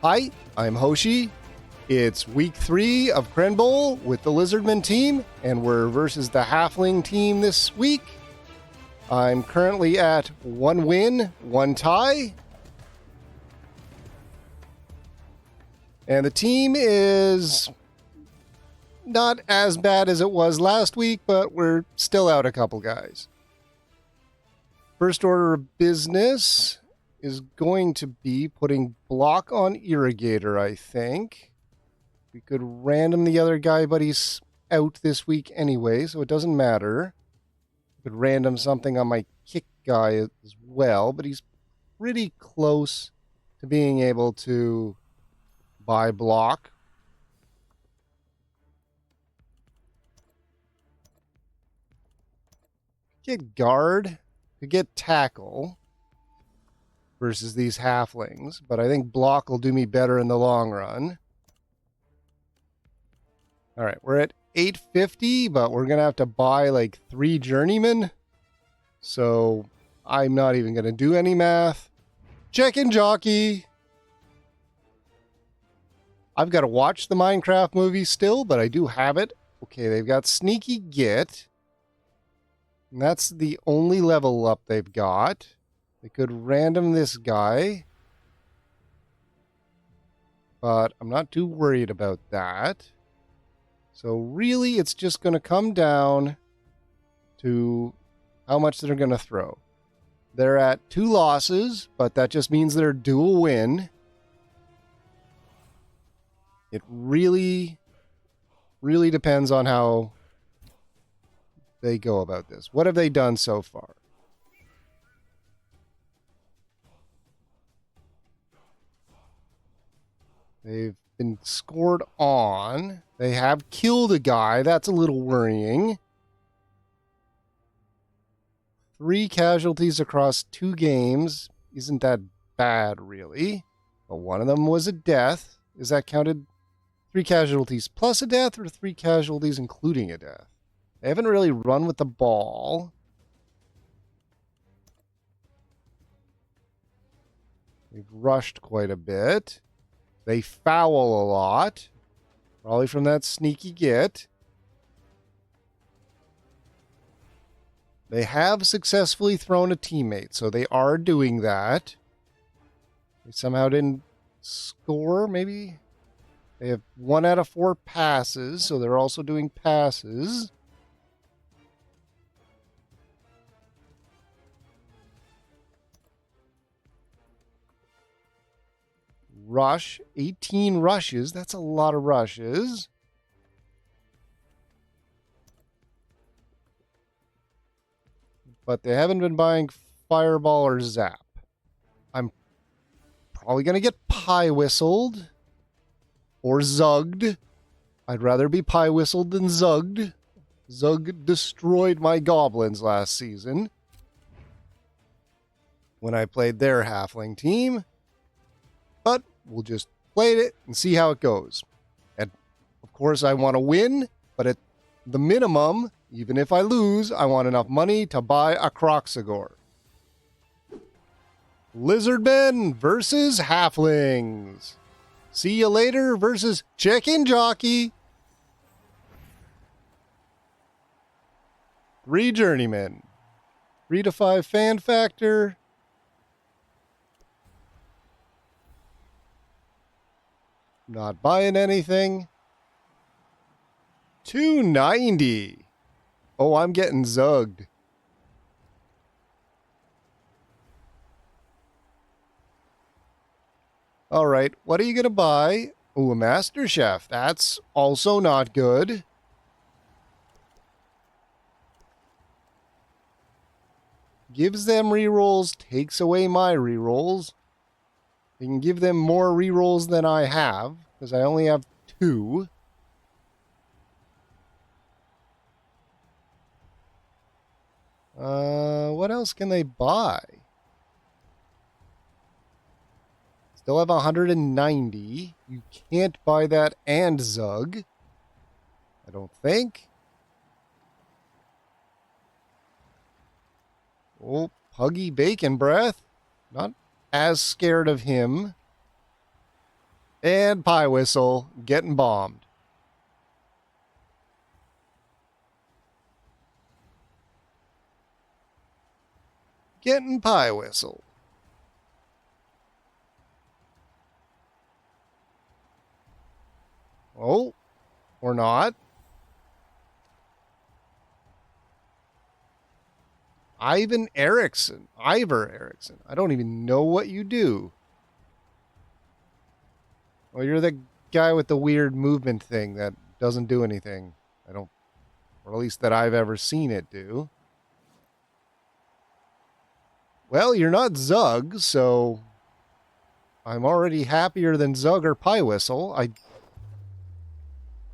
Hi, I'm Hoshi. It's week 3 of Crenbowl with the Lizardmen team, and we're versus the Halfling team this week. I'm currently at 1 win, 1 tie. And the team is not as bad as it was last week, but we're still out a couple guys. First order of business is going to be putting block on irrigator, I think. We could random the other guy, but he's out this week anyway, so it doesn't matter. We could random something on my kick guy as well, but he's pretty close to being able to buy block. Get guard, could get tackle versus these halflings, but I think block will do me better in the long run. All right, we're at 850, but we're going to have to buy like 3 journeymen. So I'm not even going to do any math. Check-in jockey. I've got to watch the Minecraft movie still, but I do have it. Okay, they've got sneaky get. And that's the only level up they've got. They could random this guy. But I'm not too worried about that. So really, it's just going to come down to how much they're going to throw. They're at 2 losses, but that just means they're dual win. It really depends on how they go about this. What have they done so far? They've been scored on. They have killed a guy. That's a little worrying. 3 casualties across 2 games. Isn't that bad, really? But one of them was a death. Is that counted 3 casualties plus a death or 3 casualties including a death? They haven't really run with the ball. They've rushed quite a bit. They foul a lot. Probably from that sneaky get. They have successfully thrown a teammate, so they are doing that. They somehow didn't score, maybe? They have 1 out of 4 passes, so they're also doing passes. Rush, 18 rushes. That's a lot of rushes. But they haven't been buying Fireball or Zap. I'm probably going to get Pie Whistled or Zugged. I'd rather be Pie Whistled than Zugged. Zug destroyed my goblins last season when I played their halfling team. But we'll just play it and see how it goes. And of course, I want to win, but at the minimum, even if I lose, I want enough money to buy a Croxagore. Lizardmen versus Halflings. See you later versus Check-in Jockey. 3 journeymen. 3 to 5 fan factor. Not buying anything. 290. Oh, I'm getting zugged. All right, what are you going to buy? Oh, a Master Chef. That's also not good. Gives them rerolls, takes away my rerolls. You can give them more rerolls than I have, because I only have 2. What else can they buy? Still have 190. You can't buy that and Zug. I don't think. Oh, Puggy Bacon Breath. Not as scared of him. And Pie Whistle getting bombed. Getting Pie Whistle. Oh, or not. Ivor Erickson. I don't even know what you do. Well, you're the guy with the weird movement thing that doesn't do anything. Or at least that I've ever seen it do. Well, you're not Zug, so I'm already happier than Zug or Pie Whistle.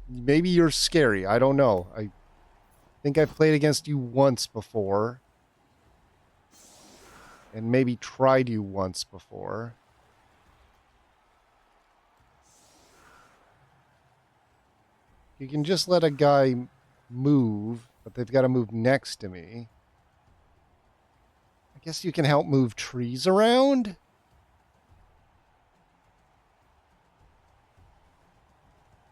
Maybe you're scary. I don't know. I think I've played against you once before. And maybe tried you once before. You can just let a guy move, but they've got to move next to me. I guess you can help move trees around?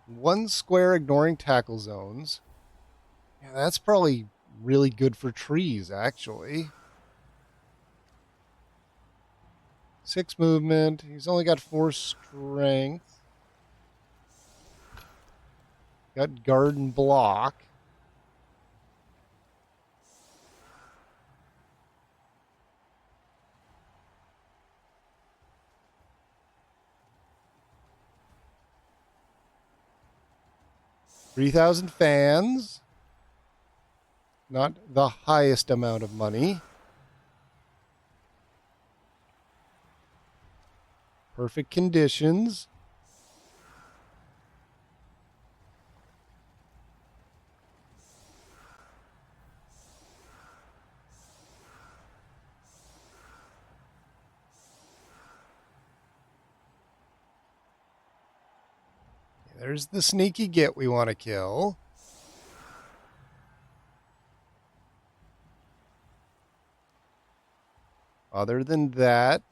One square ignoring tackle zones. Yeah, that's probably really good for trees, actually. 6 movement. He's only got 4 strength. Got garden block. $3,000 fans. Not the highest amount of money. Perfect conditions. There's the sneaky git we want to kill. Other than that,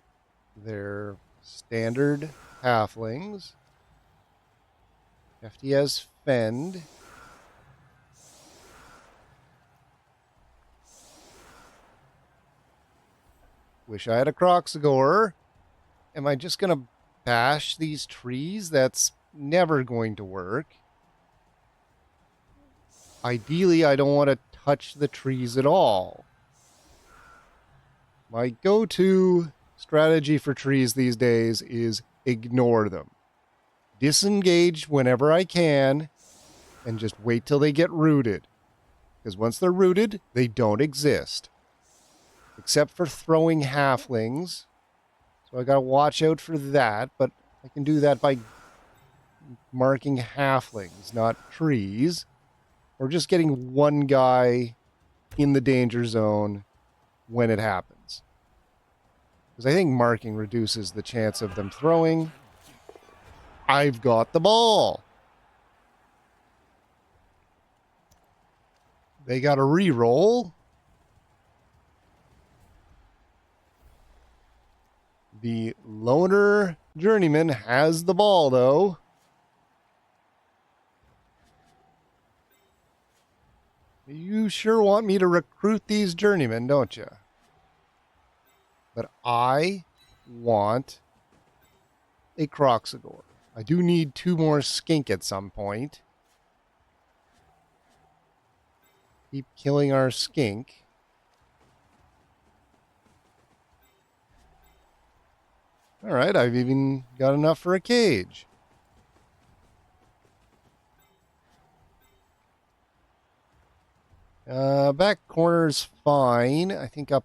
they're standard halflings. FTS fend. Wish I had a Croxagore. Am I just going to bash these trees? That's never going to work. Ideally, I don't want to touch the trees at all. My go-to strategy for trees these days is ignore them. Disengage whenever I can and just wait till they get rooted. Because once they're rooted, they don't exist. Except for throwing halflings. So I gotta watch out for that, but I can do that by marking halflings, not trees. Or just getting one guy in the danger zone when it happens. Because I think marking reduces the chance of them throwing. I've got the ball. They got a re-roll. The loner journeyman has the ball, though. You sure want me to recruit these journeymen, don't you? But I want a Croxagore. I do need 2 more skink at some point. Keep killing our skink. Alright, I've even got enough for a cage. Back corner's fine. I think up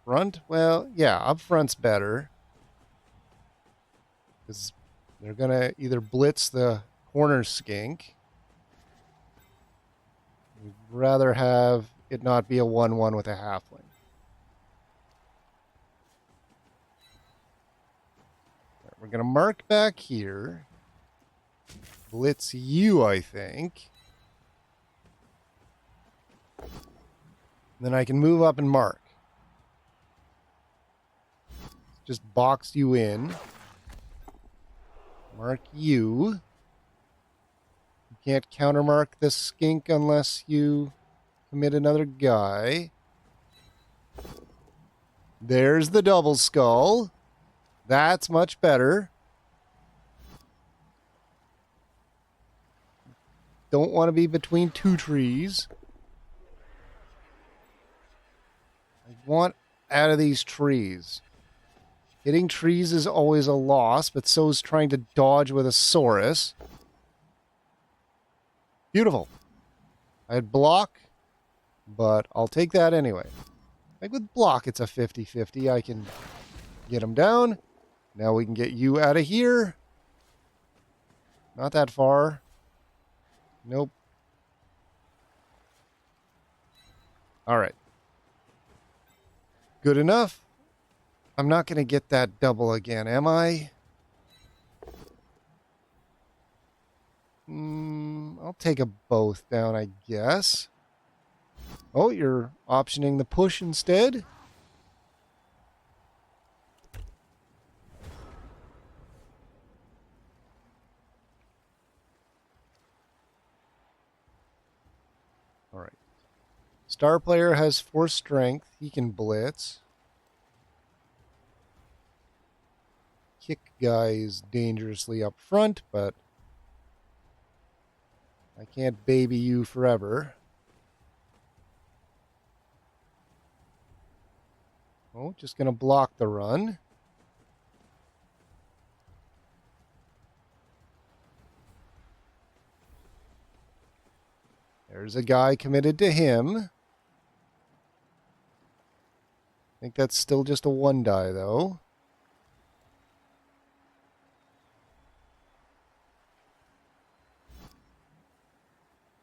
front, well, yeah, up front's better. Because they're going to either blitz the corner skink. We'd rather have it not be a 1-1 with a halfling. We're going to mark back here. Blitz you, I think. Then I can move up and mark. Just box you in. Mark you. You can't countermark the skink unless you commit another guy. There's the double skull. That's much better. Don't want to be between two trees. I want out of these trees. Hitting trees is always a loss, but so is trying to dodge with a Saurus. Beautiful. I had block, but I'll take that anyway. Like with block, it's a 50-50. I can get him down. Now we can get you out of here. Not that far. Nope. All right. Good enough. I'm not going to get that double again, am I? I'll take a both down, I guess. Oh, you're optioning the push instead? All right. Star player has 4 strength. He can blitz. Kick guys dangerously up front, but I can't baby you forever. Oh, just going to block the run. There's a guy committed to him. I think that's still just a 1 die, though.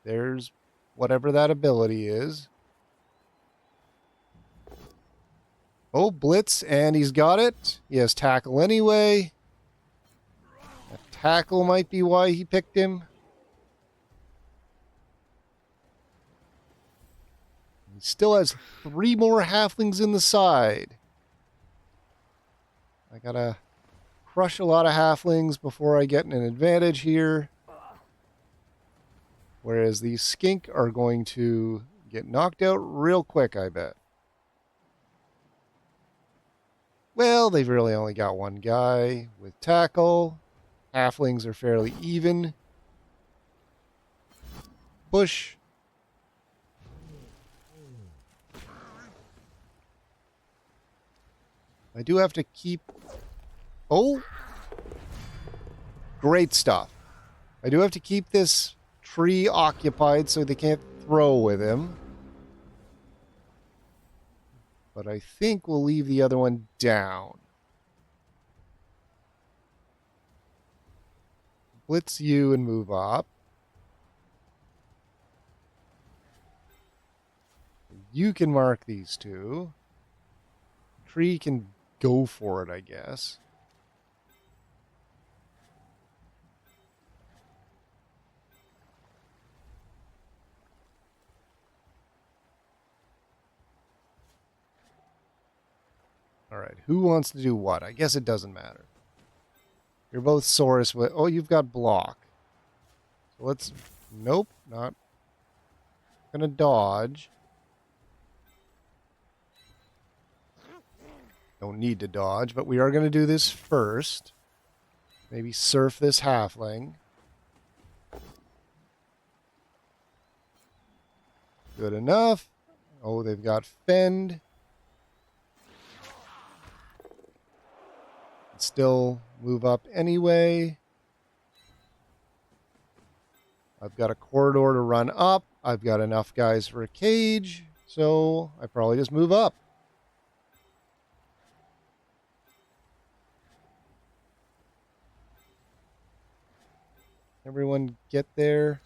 There's whatever that ability is. Oh, blitz, and he's got it. He has tackle anyway. A tackle might be why he picked him. He still has 3 more halflings in the side. I gotta crush a lot of halflings before I get an advantage here. Whereas these skink are going to get knocked out real quick, I bet. Well, they've really only got 1 guy with tackle. Halflings are fairly even. Push. I do have to keep... Oh! Great stuff. I do have to keep this tree occupied so they can't throw with him. But I think we'll leave the other one down. Blitz you and move up. You can mark these 2. Tree can go for it, I guess. All right, who wants to do what? I guess it doesn't matter. You're both Saurus with... Oh, you've got block. So let's... Nope, not gonna dodge. Don't need to dodge, but we are going to do this first. Maybe surf this halfling. Good enough. Oh, they've got fend. Still move up anyway. I've got a corridor to run up. I've got enough guys for a cage, so I probably just move up. Everyone get there.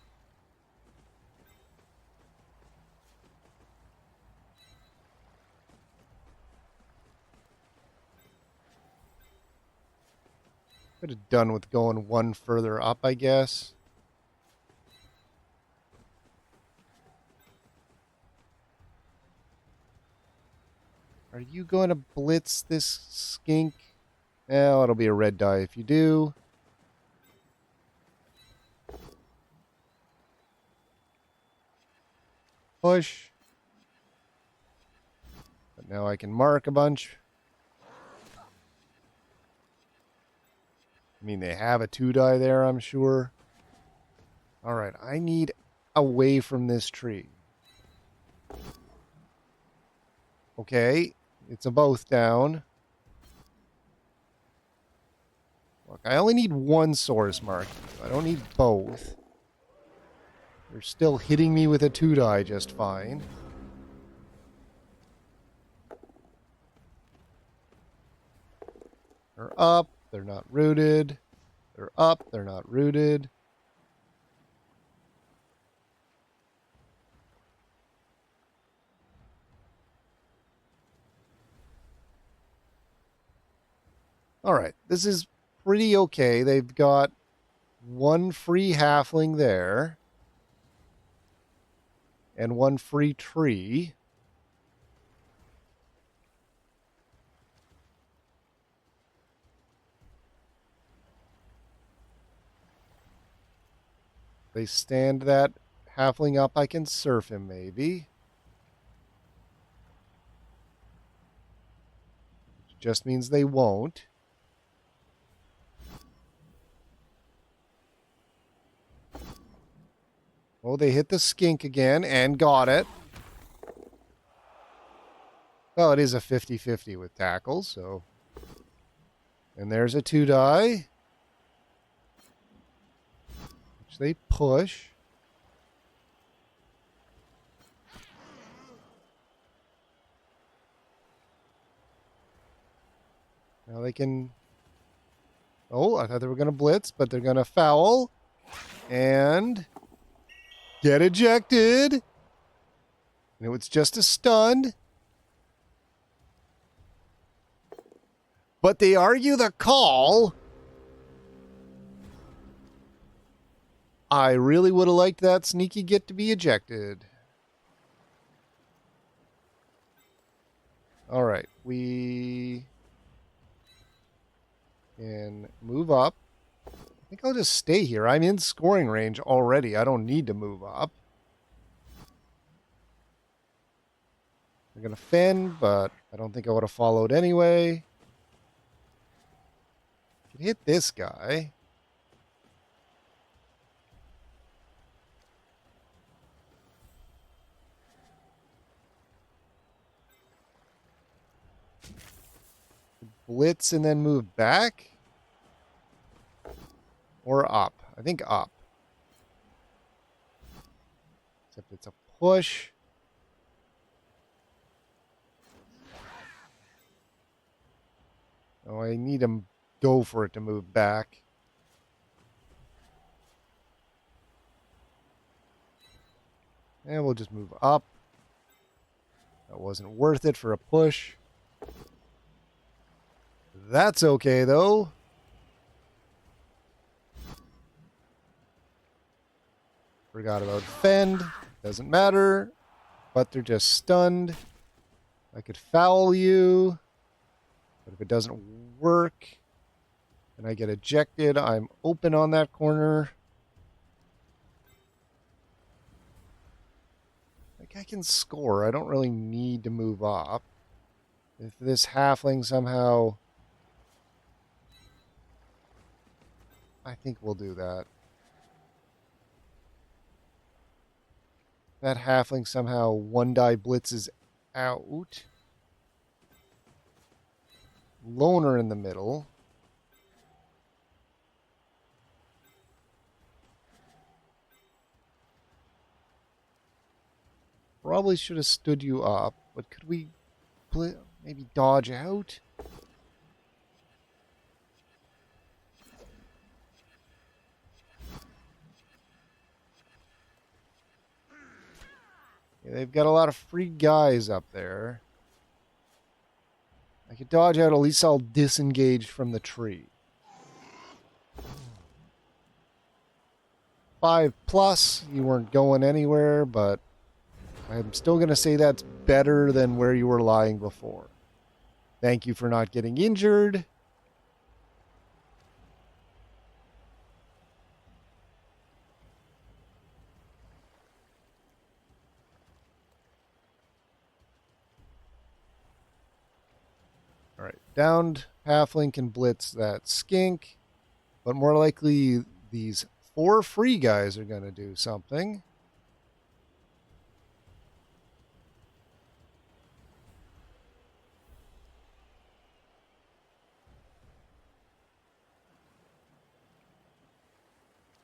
Could have done with going 1 further up, I guess. Are you going to blitz this skink? Well, it'll be a red die if you do. push. But now I can mark a bunch. I mean, they have a 2-die there, I'm sure. All right, I need away from this tree. Okay, it's a both down. Look, I only need one source mark. I don't need both. They're still hitting me with a 2-die just fine. They're up. They're not rooted. They're up. They're not rooted. All right. This is pretty okay. They've got one free halfling there. And one free tree. They stand that halfling up. I can surf him, maybe. Which just means they won't. Oh, they hit the skink again and got it. Well, it is a 50-50 with tackles, so. And there's a 2-die. Which they push. Now they can... Oh, I thought they were going to blitz, but they're going to foul. And... get ejected. And it was just a stun. But they argue the call. I really would have liked that sneaky get to be ejected. All right, we can move up. I think I'll just stay here. I'm in scoring range already. I don't need to move up. They're going to fend, but I don't think I would have followed anyway. Could hit this guy. Blitz and then move back? Or up? I think up. Except it's a push. Oh, I need to go for it to move back. And we'll just move up. That wasn't worth it for a push. That's okay, though. Forgot about fend. Doesn't matter. But they're just stunned. I could foul you. But if it doesn't work and I get ejected, I'm open on that corner. Like I can score. I don't really need to move up. If this halfling somehow... I think we'll do that. That halfling somehow 1-die blitzes out. Loner in the middle. Probably should have stood you up, but could we maybe dodge out? Yeah, they've got a lot of free guys up there. I could dodge out, at least I'll disengage from the tree. 5+, you weren't going anywhere, but I'm still going to say that's better than where you were lying before. Thank you for not getting injured. All right, downed halfling can blitz that skink, but more likely these 4 free guys are going to do something.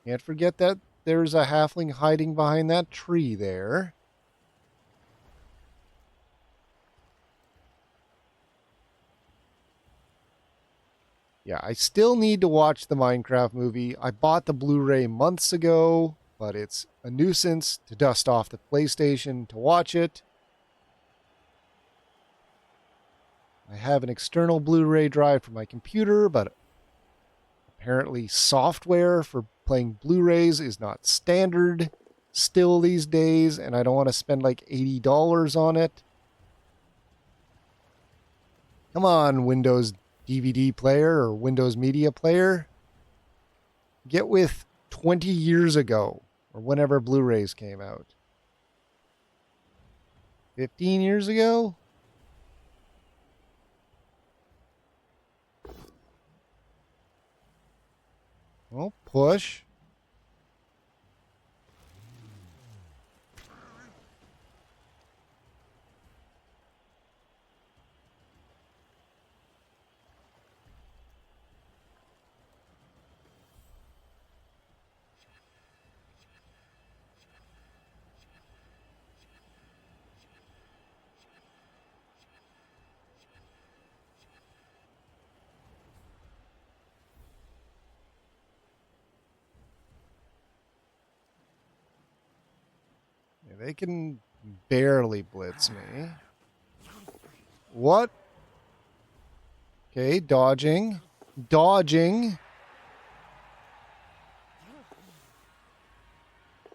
Can't forget that there's a halfling hiding behind that tree there. Yeah, I still need to watch the Minecraft movie. I bought the Blu-ray months ago, but it's a nuisance to dust off the PlayStation to watch it. I have an external Blu-ray drive for my computer, but apparently software for playing Blu-rays is not standard still these days, and I don't want to spend like $80 on it. Come on, Windows DVD player or Windows Media Player. Get with 20 years ago or whenever Blu-rays came out. 15 years ago? Well, push. Yeah, they can barely blitz me. What? Okay, dodging. Dodging.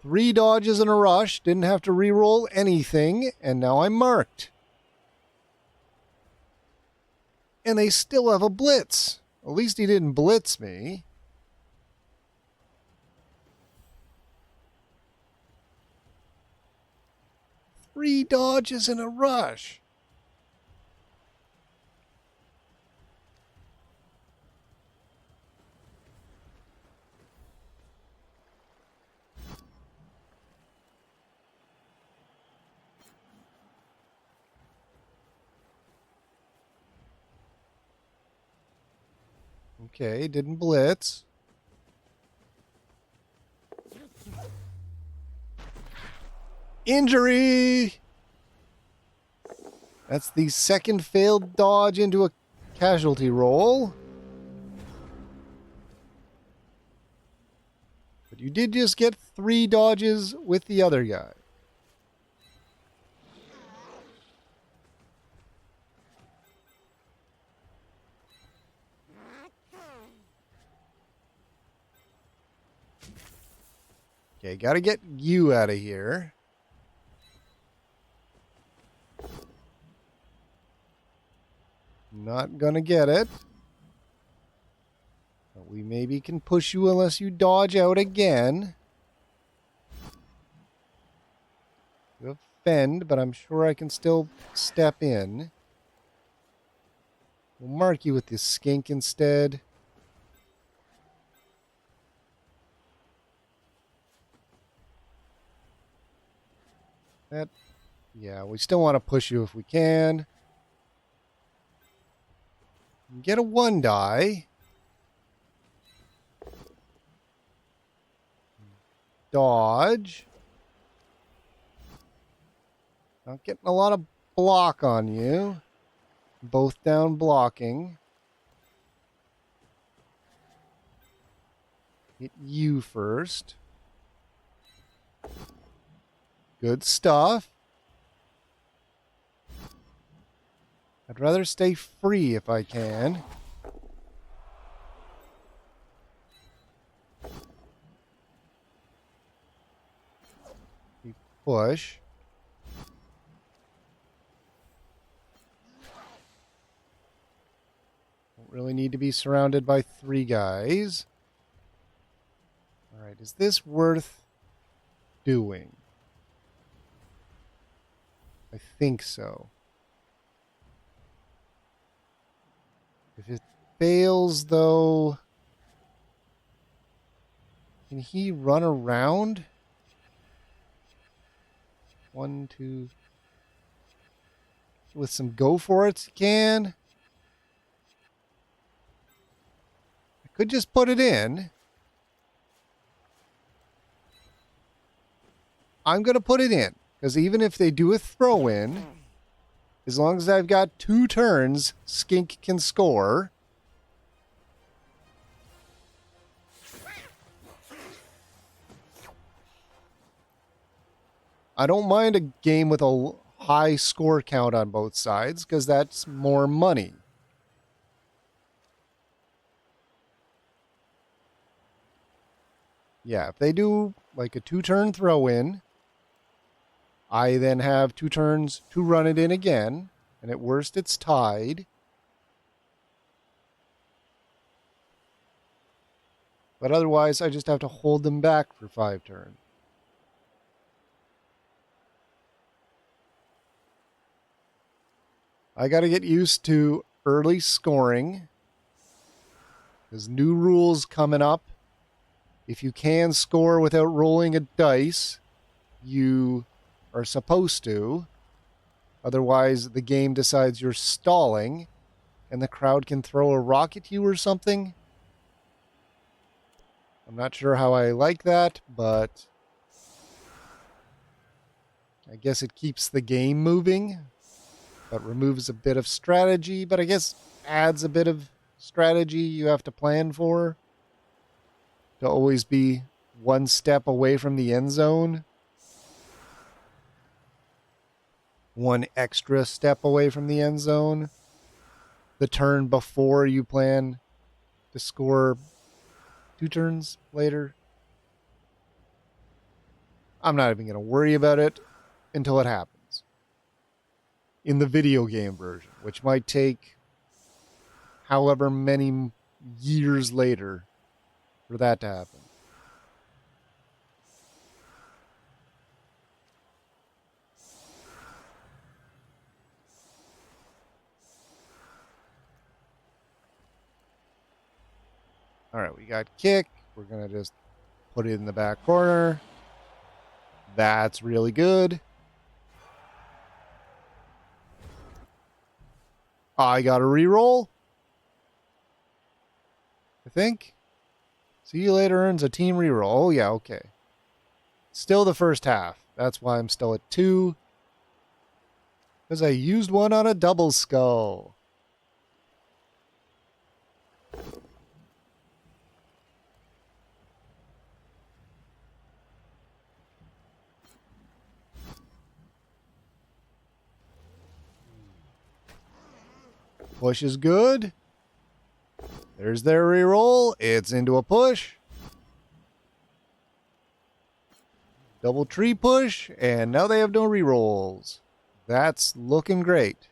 3 dodges in a rush. Didn't have to re-roll anything, and now I'm marked. And they still have a blitz. At least he didn't blitz me. Three dodges in a rush. Okay, didn't blitz. Injury! That's the second failed dodge into a casualty roll. But you did just get 3 dodges with the other guy. Okay, gotta get you out of here. Not gonna get it. But we maybe can push you unless you dodge out again. You offend, but I'm sure I can still step in. We'll mark you with this skink instead. That, yeah, we still want to push you if we can. Get a 1 die. Dodge. Not getting a lot of block on you. Both down blocking. Hit you first. Good stuff. I'd rather stay free if I can. Push. Don't really need to be surrounded by 3 guys. All right, is this worth doing? I think so. If it fails, though, can he run around? 1, 2. With some go for it, he can. I could just put it in. I'm going to put it in. Because even if they do a throw in, as long as I've got 2 turns, Skink can score. I don't mind a game with a high score count on both sides because that's more money. Yeah, if they do like a 2-turn throw in, I then have 2 turns to run it in again, and at worst it's tied. But otherwise, I just have to hold them back for 5 turns. I got to get used to early scoring. There's new rules coming up. If you can score without rolling a dice, you are supposed to. Otherwise, the game decides you're stalling, and the crowd can throw a rock at you or something. I'm not sure how I like that, but I guess it keeps the game moving, but removes a bit of strategy, but I guess adds a bit of strategy you have to plan for to always be 1 step away from the end zone. 1 extra step away from the end zone. The turn before you plan to score 2 turns later. I'm not even going to worry about it until it happens. In the video game version, which might take however many years later for that to happen. All right, we got kick. We're going to just put it in the back corner. That's really good. I got a reroll, I think. See you later earns a team reroll. Oh, yeah, okay. Still the first half. That's why I'm still at 2. Because I used one on a double skull. Push is good. There's their reroll. It's into a push. Double tree push, and now they have no rerolls. That's looking great.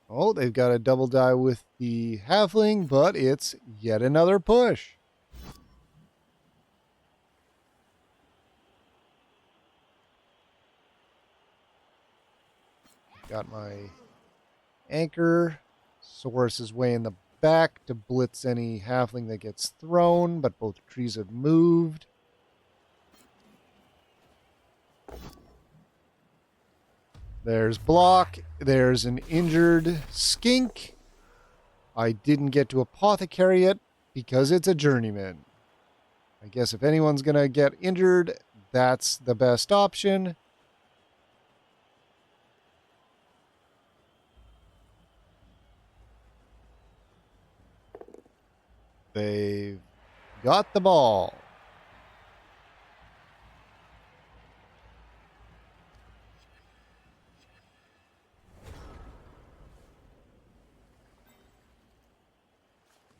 Oh, they've got a double die with the halfling, but it's yet another push. Got my anchor. Source is way in the back to blitz any halfling that gets thrown, but both trees have moved. There's block. There's an injured skink. I didn't get to apothecary it because it's a journeyman. I guess if anyone's going to get injured, that's the best option. They've got the ball.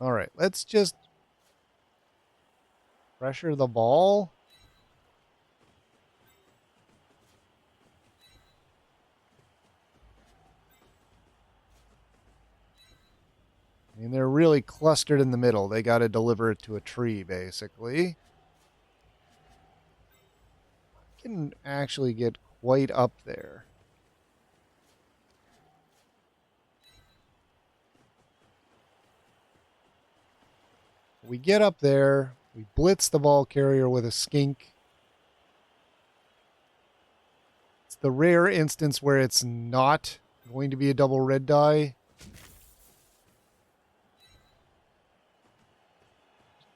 All right, let's just pressure the ball. I mean, they're really clustered in the middle. They got to deliver it to a tree, basically. can actually get quite up there. We get up there, we blitz the ball carrier with a skink. It's the rare instance where it's not going to be a double red die.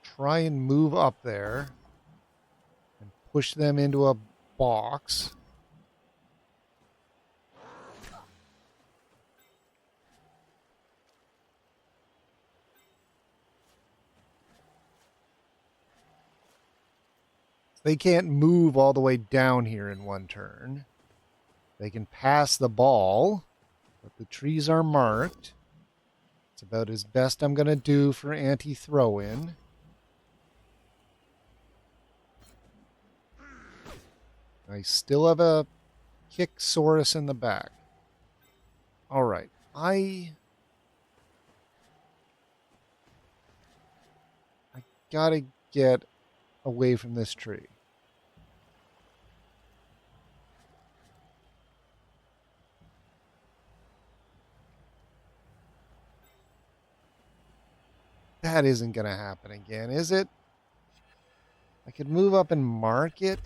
Try and move up there and push them into a box. They can't move all the way down here in one turn. They can pass the ball, but the trees are marked. It's about as best I'm going to do for anti-throw-in. I still have a Kicksaurus in the back. All right. I gotta get away from this tree. That isn't going to happen again, is it? I could move up and mark it.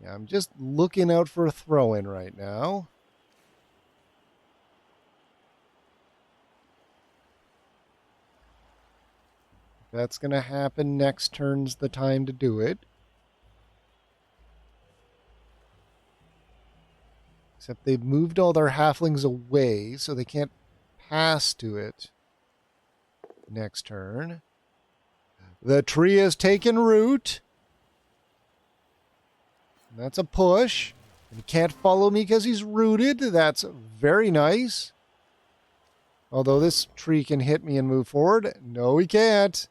Yeah, I'm just looking out for a throw-in right now. If that's going to happen, next turn's the time to do it. Except they've moved all their halflings away, so they can't pass to it next turn. The tree has taken root. That's a push. He can't follow me because he's rooted. That's very nice. Although this tree can hit me and move forward. No, he can't.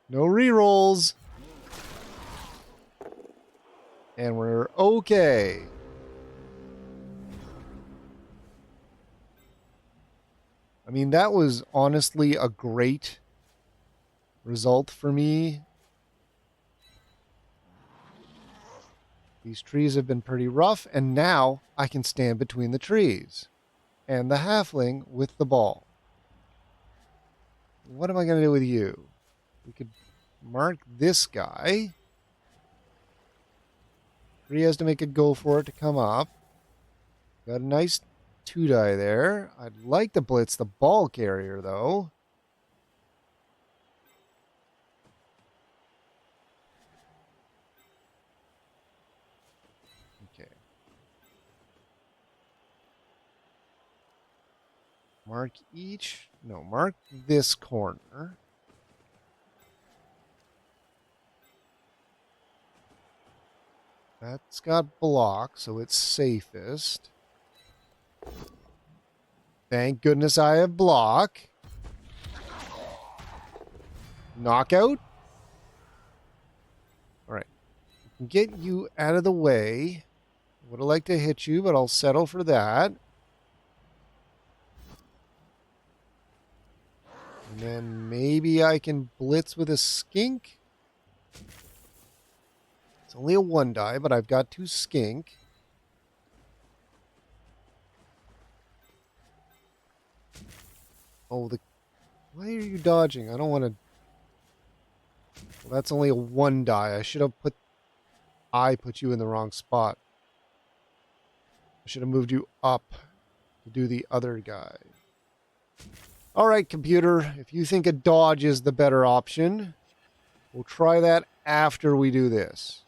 No rerolls. And we're okay. I mean, that was honestly a great result for me. These trees have been pretty rough, and now I can stand between the trees and the halfling with the ball. What am I going to do with you? We could mark this guy. He has to make a go for it to come up. Got a nice 2-die there. I'd like to blitz the ball carrier, though. Okay. Mark each. No, mark this corner. That's got block, so it's safest. Thank goodness I have block. Knockout. All right. Get you out of the way. Would have liked to hit you, but I'll settle for that. And then maybe I can blitz with a skink. It's only a 1-die, but I've got 2 skink. Oh, why are you dodging? I don't want to... Well, that's only a 1-die. I should have put you in the wrong spot. I should have moved you up to do the other guy. All right, computer. If you think a dodge is the better option, we'll try that after we do this.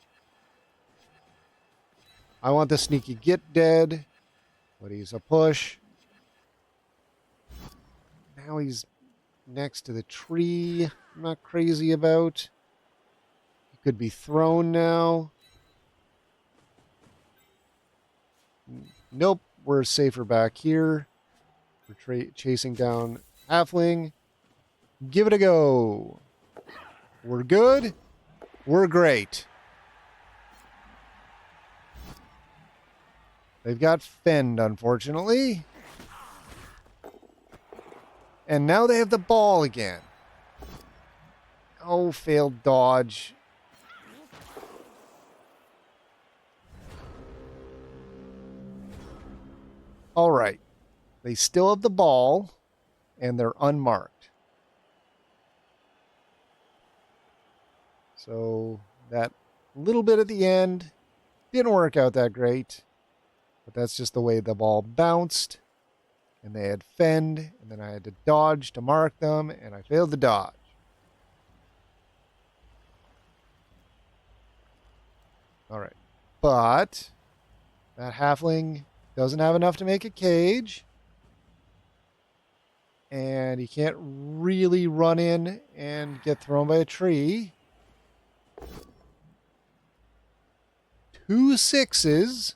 I want the sneaky get dead, but he's a push. Now he's next to the tree. I'm not crazy about. He could be thrown now. Nope, we're safer back here. We're chasing down halfling. Give it a go. We're good. We're great. They've got fend, unfortunately. And now they have the ball again. Oh, failed dodge. All right. They still have the ball, and they're unmarked. So that little bit at the end didn't work out that great. But that's just the way the ball bounced. And they had fend, and then I had to dodge to mark them, and I failed to dodge. All right. But that halfling doesn't have enough to make a cage. And he can't really run in and get thrown by a tree. 2 6s.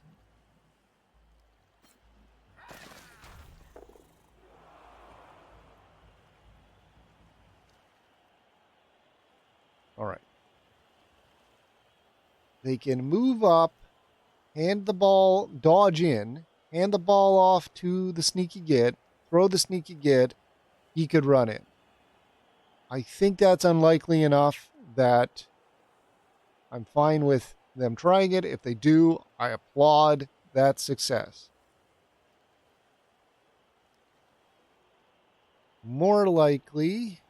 All right. They can move up, hand the ball, dodge in, hand the ball off to the sneaky git, throw the sneaky git, he could run in. I think that's unlikely enough that I'm fine with them trying it. If they do, I applaud that success. More likely...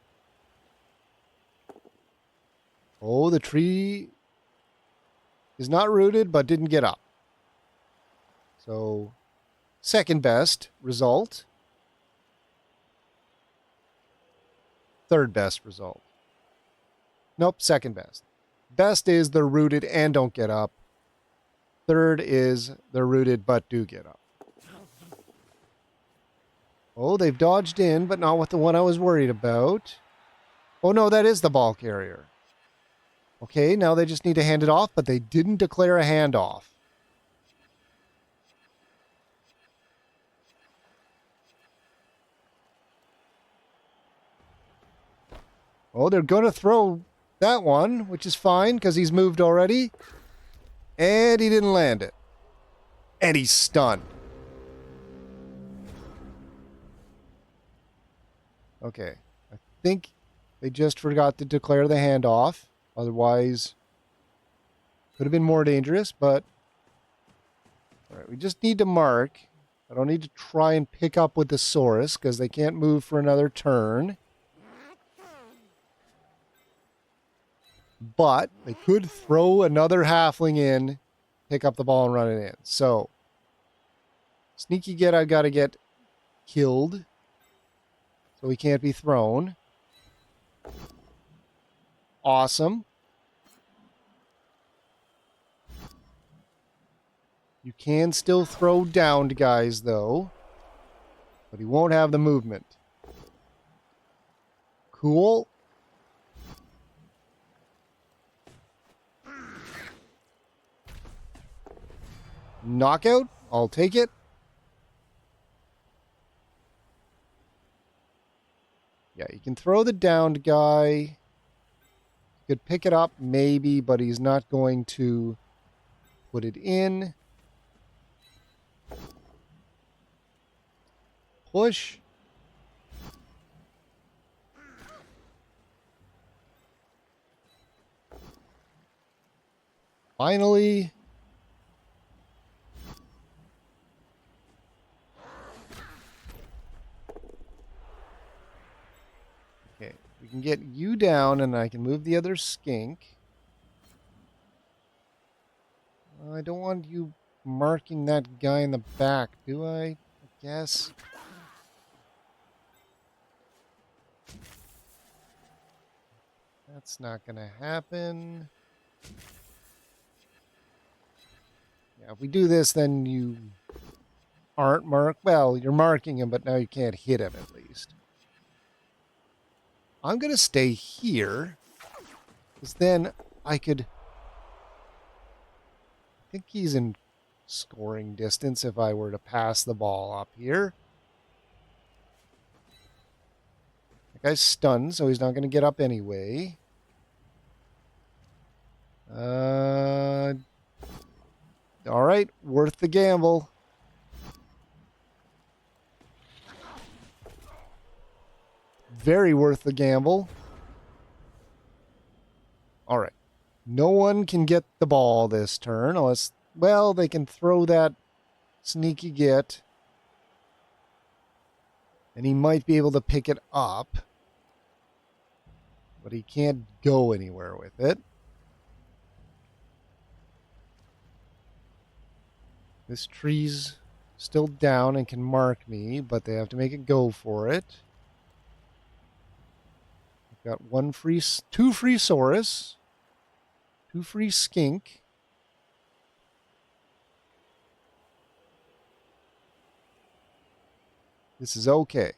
Oh, the tree is not rooted, but didn't get up. So, second best result. Third best result. Nope, second best. Best is they're rooted and don't get up. Third is they're rooted but do get up. Oh, they've dodged in, but not with the one I was worried about. Oh no, that is the ball carrier. Okay, now they just need to hand it off, but they didn't declare a handoff. Oh, they're going to throw that one, which is fine because he's moved already. And he didn't land it. And he's stunned. Okay, I think they just forgot to declare the handoff. Otherwise, could have been more dangerous, but... All right, we just need to mark. I don't need to try and pick up with the Saurus because they can't move for another turn. But they could throw another halfling in, pick up the ball and run it in. So, sneaky git, I've got to get killed. So he can't be thrown. Awesome. You can still throw downed guys, though. But he won't have the movement. Cool. Knockout. I'll take it. Yeah, you can throw the downed guy. You could pick it up, maybe, but he's not going to put it in. Push. Finally. Okay, we can get you down and I can move the other skink. I don't want you marking that guy in the back, do I? I guess. That's not going to happen. Yeah, if we do this, then you aren't marked. Well, you're marking him, but now you can't hit him at least. I'm going to stay here, because then I could... I think he's in scoring distance if I were to pass the ball up here. That guy's stunned, so he's not going to get up anyway. All right, worth the gamble. very worth the gamble. All right. No one can get the ball this turn unless, well, they can throw that sneaky get. And he might be able to pick it up. But he can't go anywhere with it. This tree's still down and can mark me, but they have to make it go for it. I've got two free Saurus, two free Skink. This is okay.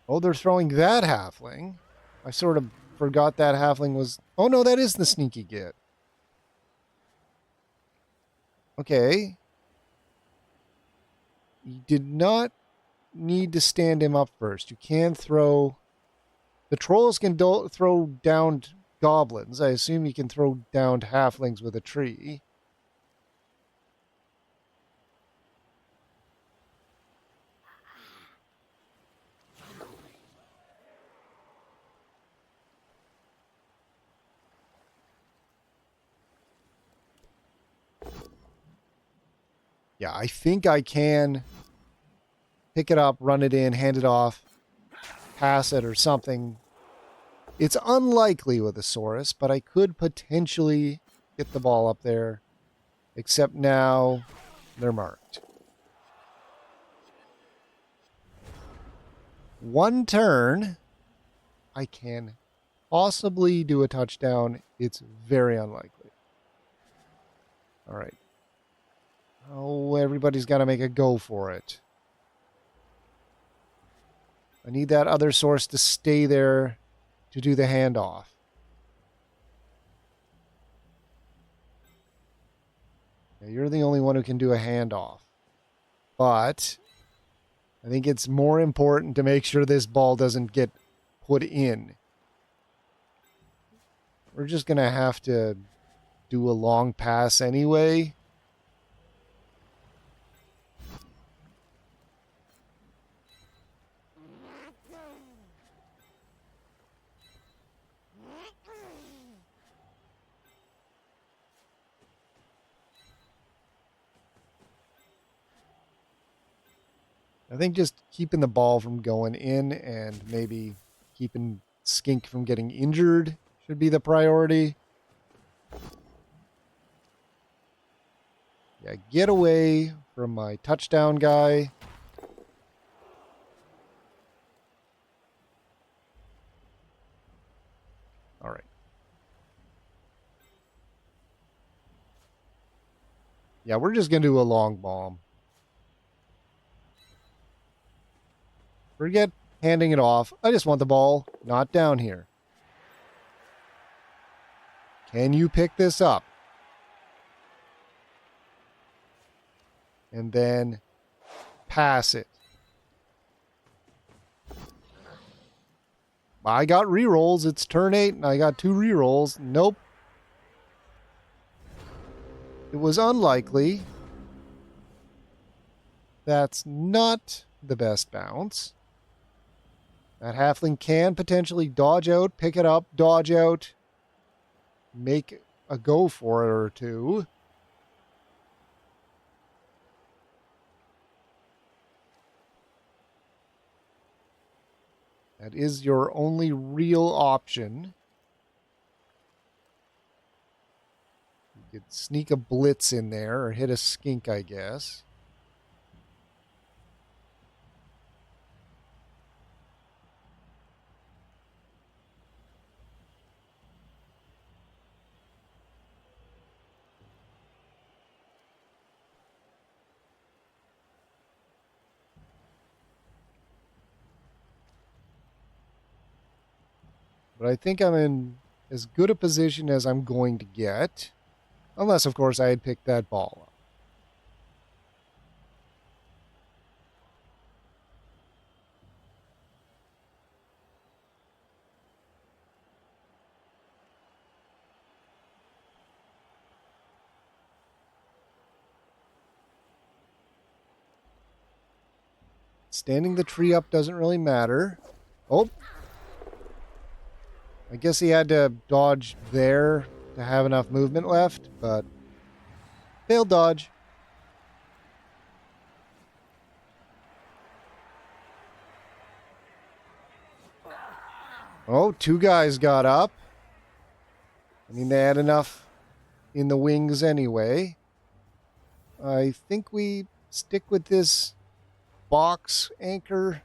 Oh, they're throwing that halfling. I sort of forgot that halfling was... Oh, no, that is the sneaky get. Okay. You did not need to stand him up first. You can throw... The trolls can throw down goblins. I assume you can throw down halflings with a tree. Yeah, I think I can pick it up, run it in, hand it off, pass it or something. It's unlikely with a Saurus, but I could potentially get the ball up there. Except now they're marked. One turn, I can possibly do a touchdown. It's very unlikely. All right. Oh, everybody's got to make a go for it. I need that other source to stay there to do the handoff. Yeah, you're the only one who can do a handoff. But I think it's more important to make sure this ball doesn't get put in. We're just going to have to do a long pass anyway. I think just keeping the ball from going in and maybe keeping Skink from getting injured should be the priority. Yeah, get away from my touchdown guy. All right. Yeah, we're just going to do a long bomb. Forget handing it off. I just want the ball not down here. Can you pick this up? And then pass it. I got rerolls. It's turn 8 and I got 2 rerolls. Nope. It was unlikely. That's not the best bounce. That halfling can potentially dodge out, pick it up, dodge out, make a go for it or two. That is your only real option. You could sneak a blitz in there or hit a skink, I guess. But I think I'm in as good a position as I'm going to get. Unless, of course, I had picked that ball up. Standing the tree up doesn't really matter. Oh. I guess he had to dodge there to have enough movement left, but failed dodge. Oh, two guys got up. I mean, they had enough in the wings anyway. I think we stick with this box anchor.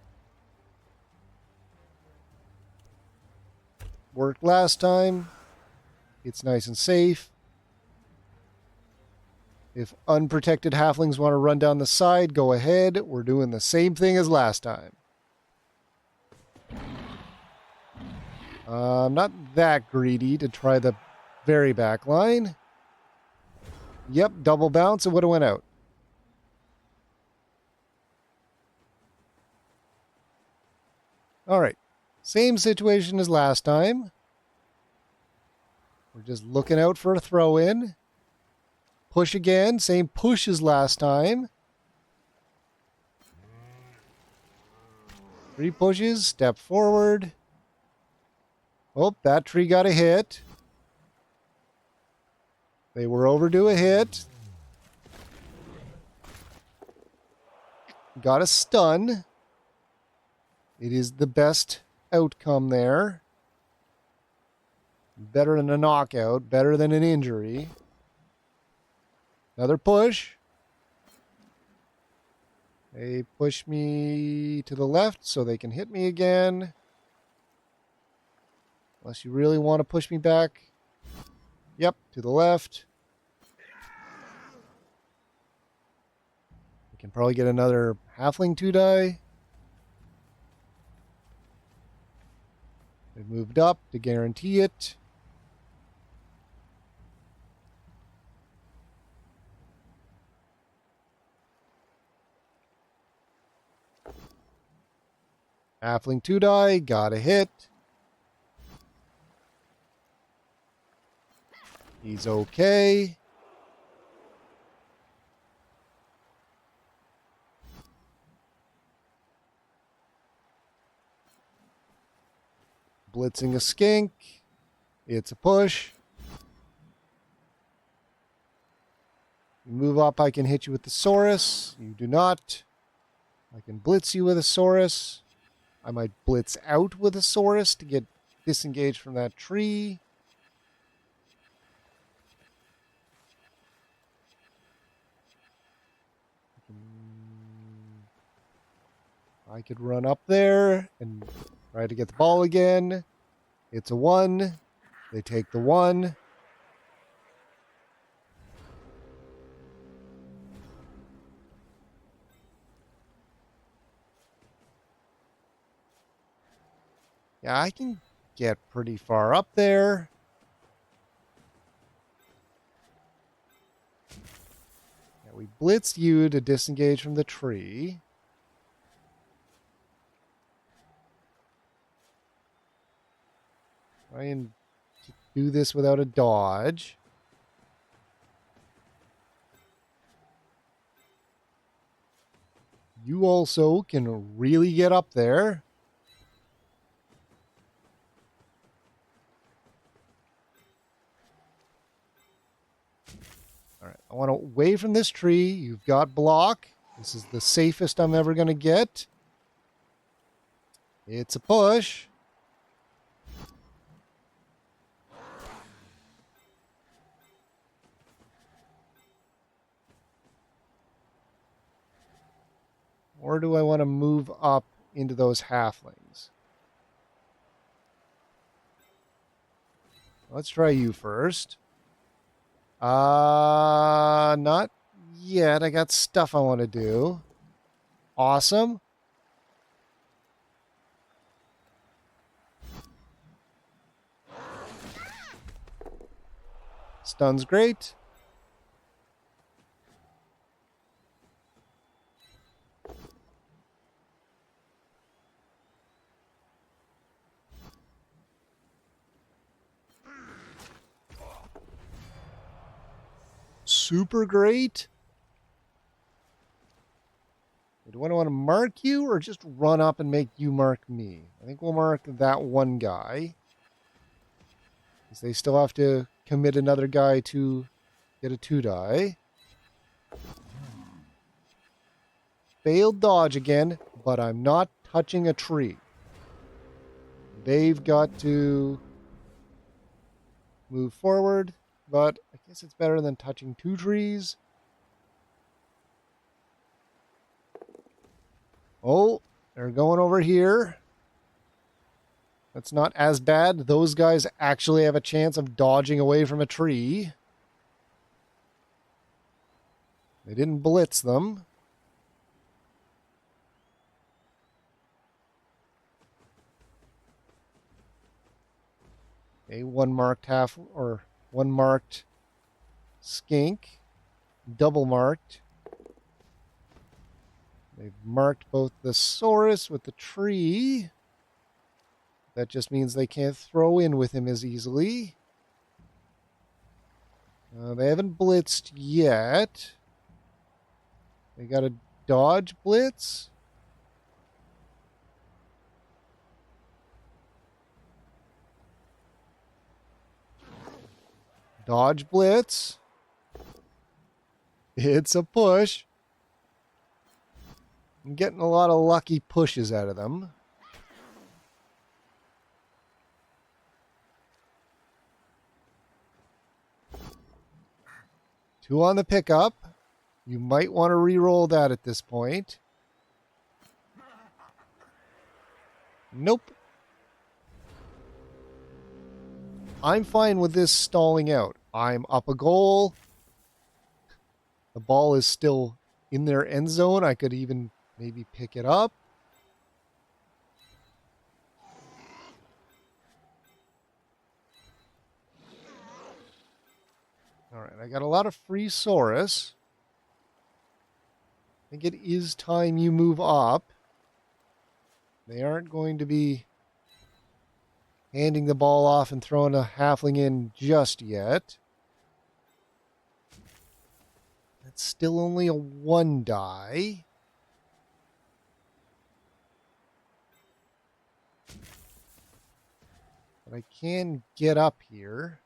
Worked last time. It's nice and safe. If unprotected halflings want to run down the side, go ahead. We're doing the same thing as last time. I'm not that greedy to try the very back line. Yep, double bounce. It would have went out. All right. Same situation as last time. We're just looking out for a throw in. Push again. Same push as last time. 3 pushes. Step forward. Oh, that tree got a hit. They were overdue a hit. Got a stun. It is the best outcome there. Better than a knockout. Better than an injury. Another push. They push me to the left so they can hit me again. Unless you really want to push me back. Yep, to the left. We can probably get another halfling 2-die. They've moved up to guarantee it. Halfling 2-die, got a hit. He's okay. Blitzing a skink. It's a push. You move up, I can hit you with the Saurus. You do not. I can blitz you with a Saurus. I might blitz out with a Saurus to get disengaged from that tree. I could run up there and try to get the ball again. It's a 1. They take the 1. Yeah, I can get pretty far up there. Yeah, we blitzed you to disengage from the tree. Try and do this without a dodge. You also can really get up there. All right, I want to away from this tree. You've got block. This is the safest I'm ever going to get. It's a push. Or do I want to move up into those halflings? Let's try you first. Not yet. I got stuff I want to do. Awesome. Stun's great. Super great. Do I want to mark you or just run up and make you mark me? I think we'll mark that one guy. Because they still have to commit another guy to get a 2-die. Failed dodge again, but I'm not touching a tree. They've got to move forward, but I guess it's better than touching 2 trees. Oh, they're going over here. That's not as bad. Those guys actually have a chance of dodging away from a tree. They didn't blitz them. Okay, one marked skink, double marked. They've marked both the Saurus with the tree. That just means they can't throw in with him as easily. They haven't blitzed yet. They got a dodge blitz. Dodge blitz. It's a push. I'm getting a lot of lucky pushes out of them. Two on the pickup. You might want to re-roll that at this point. Nope. I'm fine with this stalling out. I'm up a goal. The ball is still in their end zone. I could even maybe pick it up. All right, I got a lot of free Saurus. I think it is time you move up. They aren't going to be handing the ball off and throwing a halfling in just yet. That's still only a 1-die. But I can get up here.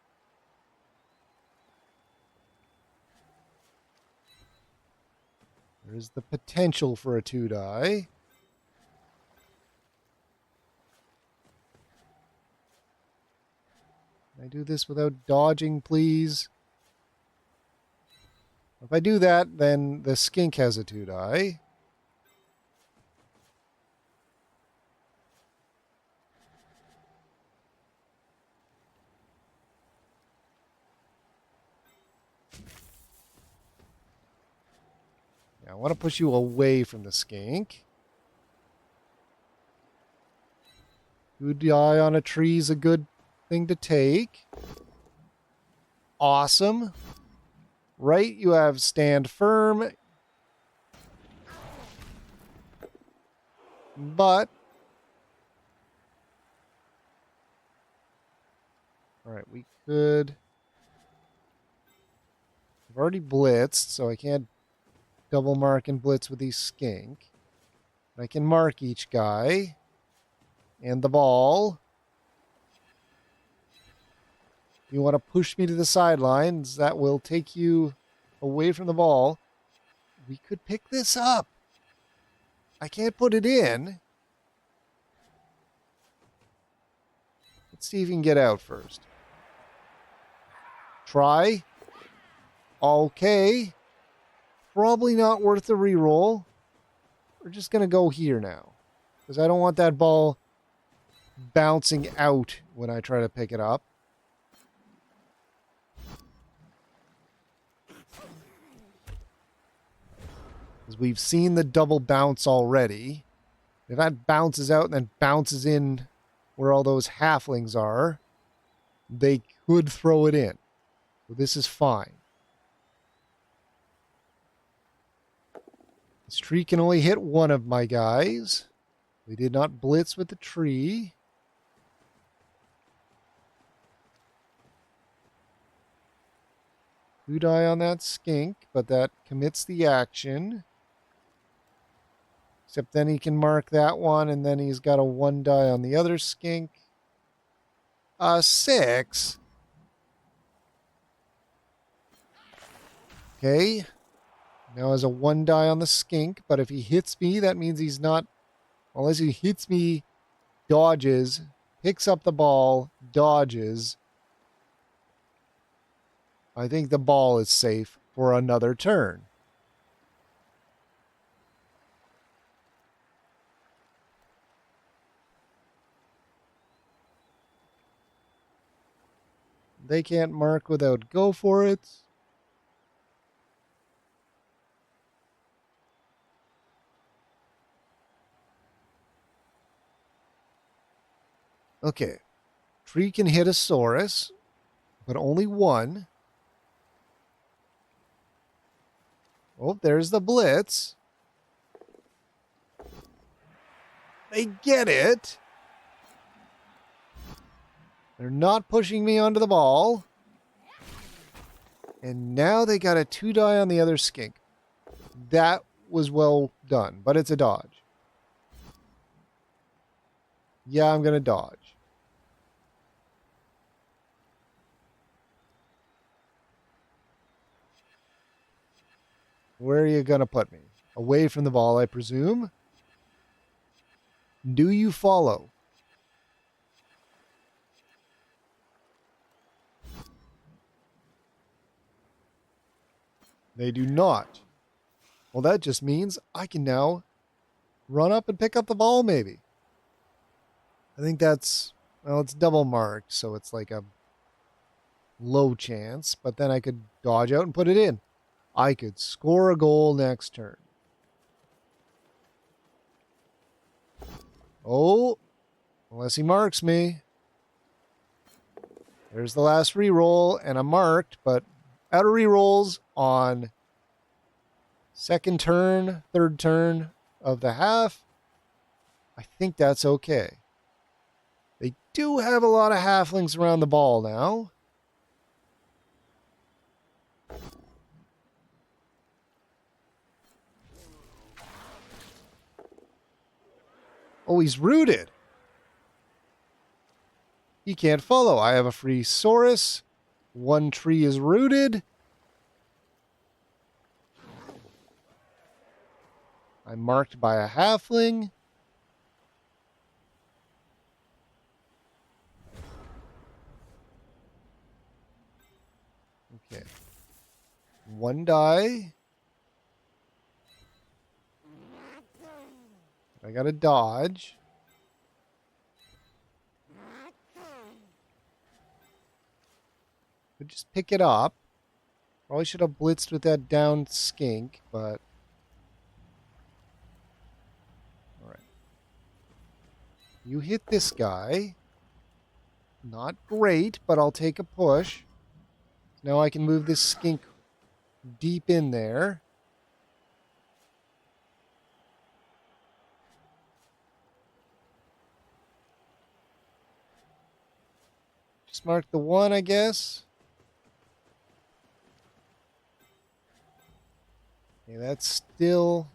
There's the potential for a 2-die. Can I do this without dodging, please? If I do that, then the skink has a 2-die. Yeah, I want to push you away from the skink. 2-die on a tree is a good thing to take. Awesome. Right, you have stand firm. But all right, we could. I've already blitzed, so I can't double mark and blitz with these skink. I can mark each guy and the ball. You want to push me to the sidelines, that will take you away from the ball. We could pick this up. I can't put it in. Let's see if you can get out first. Try. Okay. Probably not worth the reroll. We're just going to go here now. Because I don't want that ball bouncing out when I try to pick it up. Because we've seen the double bounce already. If that bounces out and then bounces in where all those halflings are, they could throw it in. So this is fine. This tree can only hit one of my guys. We did not blitz with the tree. Two die on that skink, but that commits the action. Except then he can mark that one, and then he's got a 1 die on the other skink. 6. Okay. Now has a 1 die on the skink, but if he hits me, that means he's not... Unless he hits me, dodges, picks up the ball, dodges. I think the ball is safe for another turn. They can't mark without go for it. Okay. Tree can hit a Saurus, but only one. Oh, there's the blitz. They get it. They're not pushing me onto the ball. And now they got a 2 die on the other skink. That was well done, but it's a dodge. Yeah, I'm going to dodge. Where are you going to put me? Away from the ball, I presume. Do you follow? They do not. Well, that just means I can now run up and pick up the ball, maybe. I think that's... Well, it's double marked, so it's like a low chance. But then I could dodge out and put it in. I could score a goal next turn. Oh, unless he marks me. There's the last reroll, and I'm marked, but out of rerolls on second turn, third turn of the half, I think that's okay. They do have a lot of halflings around the ball now. Oh, he's rooted. He can't follow. I have a free Saurus. One tree is rooted. I'm marked by a halfling. Okay. 1 die. I got to dodge. Could just pick it up. Probably should have blitzed with that downed skink, but... Alright. You hit this guy. Not great, but I'll take a push. Now I can move this skink deep in there. Just mark the 1, I guess. Okay, that's still...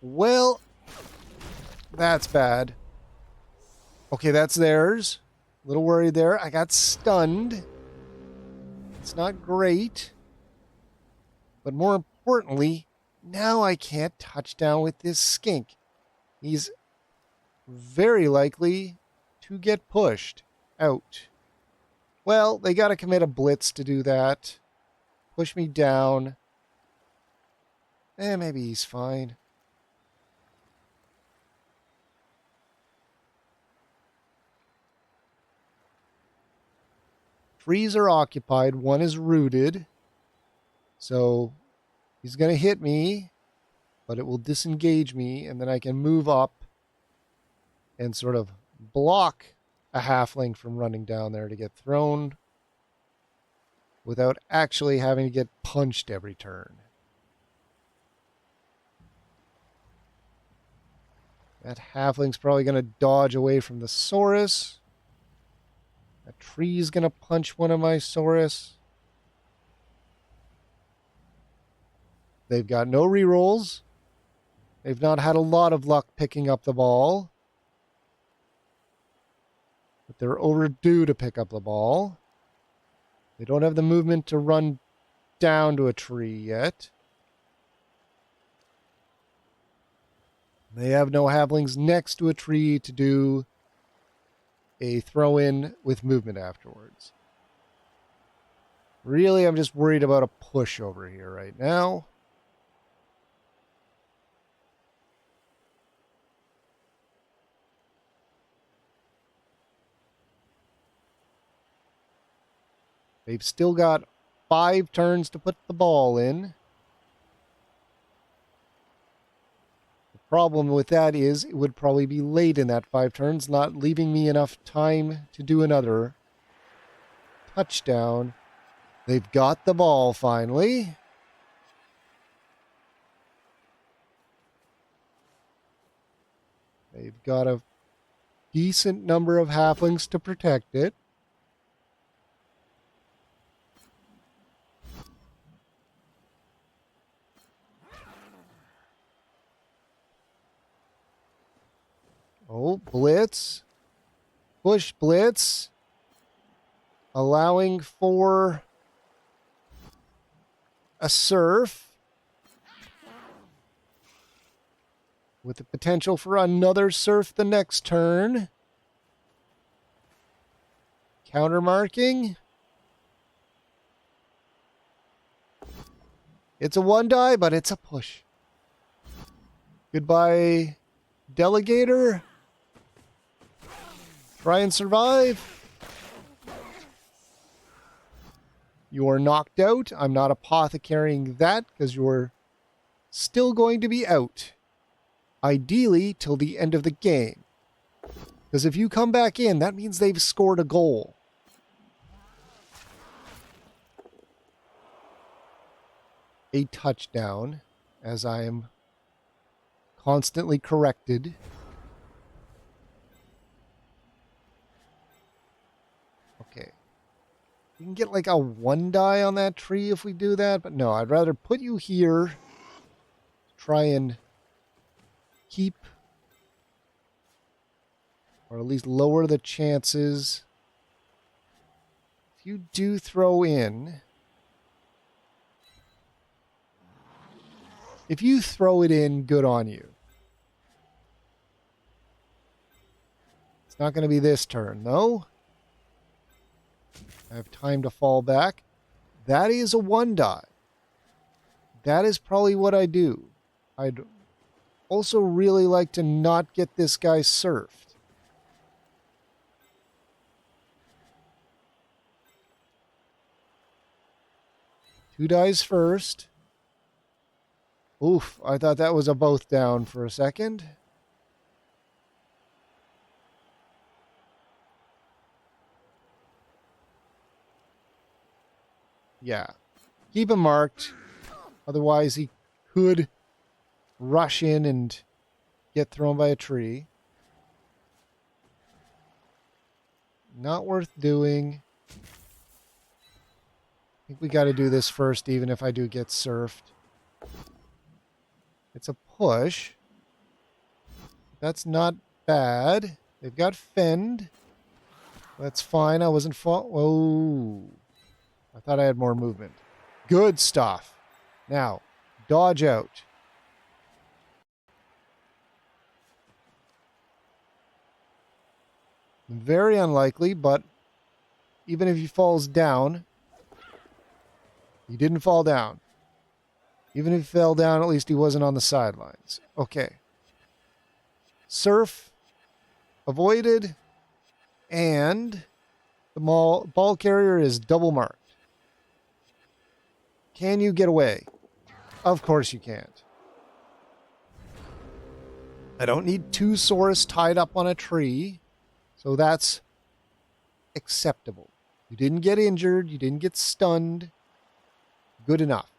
Well, that's bad. Okay, that's theirs. A little worried there. I got stunned. It's not great. But more importantly, now I can't touch down with this skink. He's very likely to get pushed out. Well, they got to commit a blitz to do that. Push me down. Maybe he's fine. Trees are occupied. 1 is rooted. So he's going to hit me, but it will disengage me, and then I can move up and sort of block a halfling from running down there to get thrown without actually having to get punched every turn. That halfling's probably going to dodge away from the Saurus. That tree's going to punch one of my Saurus. They've got no rerolls. They've not had a lot of luck picking up the ball. But they're overdue to pick up the ball. They don't have the movement to run down to a tree yet. They have no halflings next to a tree to do a throw-in with movement afterwards. Really, I'm just worried about a push over here right now. They've still got 5 turns to put the ball in. The problem with that is it would probably be late in that 5 turns, not leaving me enough time to do another touchdown. They've got the ball finally. They've got a decent number of halflings to protect it. Oh, blitz. Push blitz. Allowing for a surf. With the potential for another surf the next turn. Counter marking. It's a 1-die, but it's a push. Goodbye, Delegator. Try and survive. You are knocked out. I'm not apothecarying that because you're still going to be out. Ideally, till the end of the game. Because if you come back in, that means they've scored a goal. A touchdown, as I am constantly corrected. Okay. We can get like a 1-die on that tree if we do that, but no, I'd rather put you here. Try and keep, or at least lower the chances. If you do throw in, if you throw it in, good on you. It's not going to be this turn, though. I have time to fall back. That is a 1-die. That is probably what I do. I'd also really like to not get this guy surfed. Two dies first. Oof, I thought that was a both down for a second. Yeah. Keep him marked. Otherwise, he could rush in and get thrown by a tree. Not worth doing. I think we got to do this first, even if I do get surfed. It's a push. That's not bad. They've got fend. That's fine. I wasn't Oh. I thought I had more movement. Good stuff. Now, dodge out. Very unlikely, but even if he falls down, he didn't fall down. Even if he fell down, at least he wasn't on the sidelines. Okay. Surf avoided, and the ball carrier is double marked. Can you get away? Of course you can't. I don't need 2 Saurus tied up on a tree, so that's acceptable. You didn't get injured. You didn't get stunned. Good enough.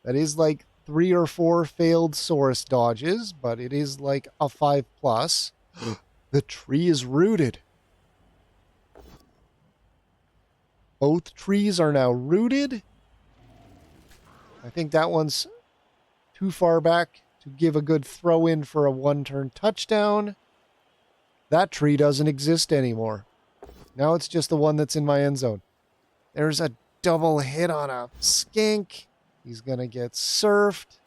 That is like 3 or 4 failed Saurus dodges, but it is like a 5+. The tree is rooted. Both trees are now rooted. I think that one's too far back to give a good throw in for a one-turn touchdown. That tree doesn't exist anymore. Now it's just the one that's in my end zone. There's a double hit on a skink. He's going to get surfed.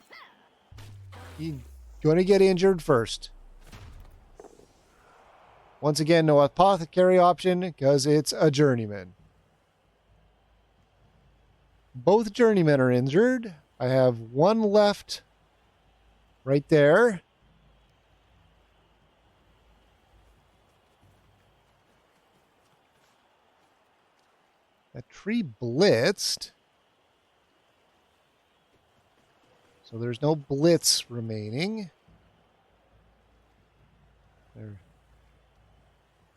He's going to get injured first. Once again, no apothecary option because it's a journeyman. Both journeymen are injured. I have one left right there. That tree blitzed. So there's no blitz remaining. They're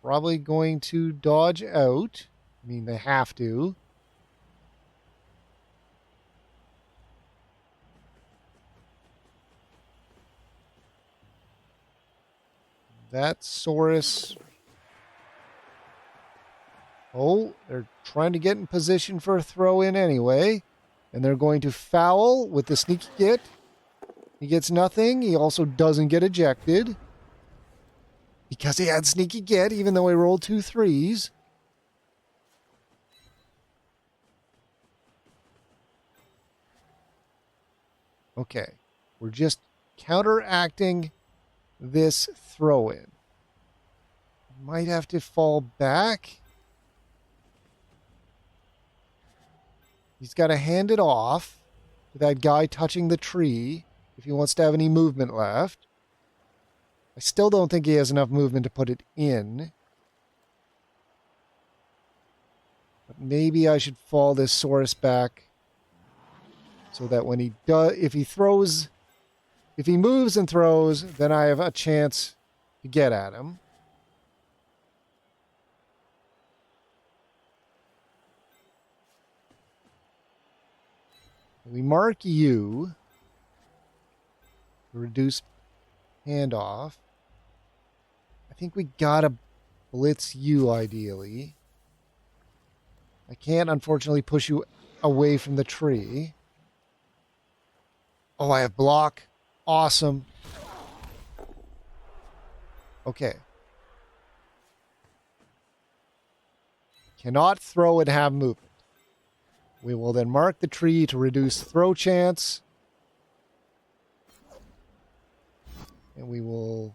probably going to dodge out. I mean, they have to. That Saurus. Oh, they're trying to get in position for a throw in anyway. And they're going to foul with the sneaky git. He gets nothing. He also doesn't get ejected. Because he had sneaky git, even though he rolled 2 3s. Okay. We're just counteracting this throw-in. Might have to fall back. He's got to hand it off to that guy touching the tree if he wants to have any movement left. I still don't think he has enough movement to put it in. But maybe I should fall this Saurus back so that when he does, if he moves and throws, then I have a chance to get at him. We mark you. Reduce handoff. I think we gotta blitz you ideally. I can't unfortunately push you away from the tree. Oh, I have block. Awesome. Okay. Cannot throw and have movement. We will then mark the tree to reduce throw chance. And we will...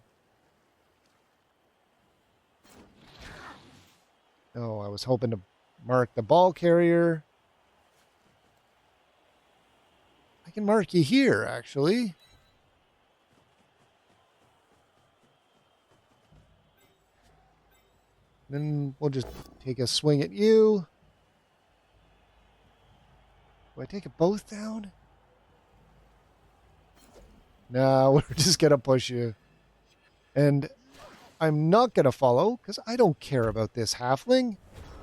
Oh, I was hoping to mark the ball carrier. I can mark you here, actually. Then we'll just take a swing at you. Do I take it both down? No, we're just going to push you. And I'm not going to follow because I don't care about this halfling.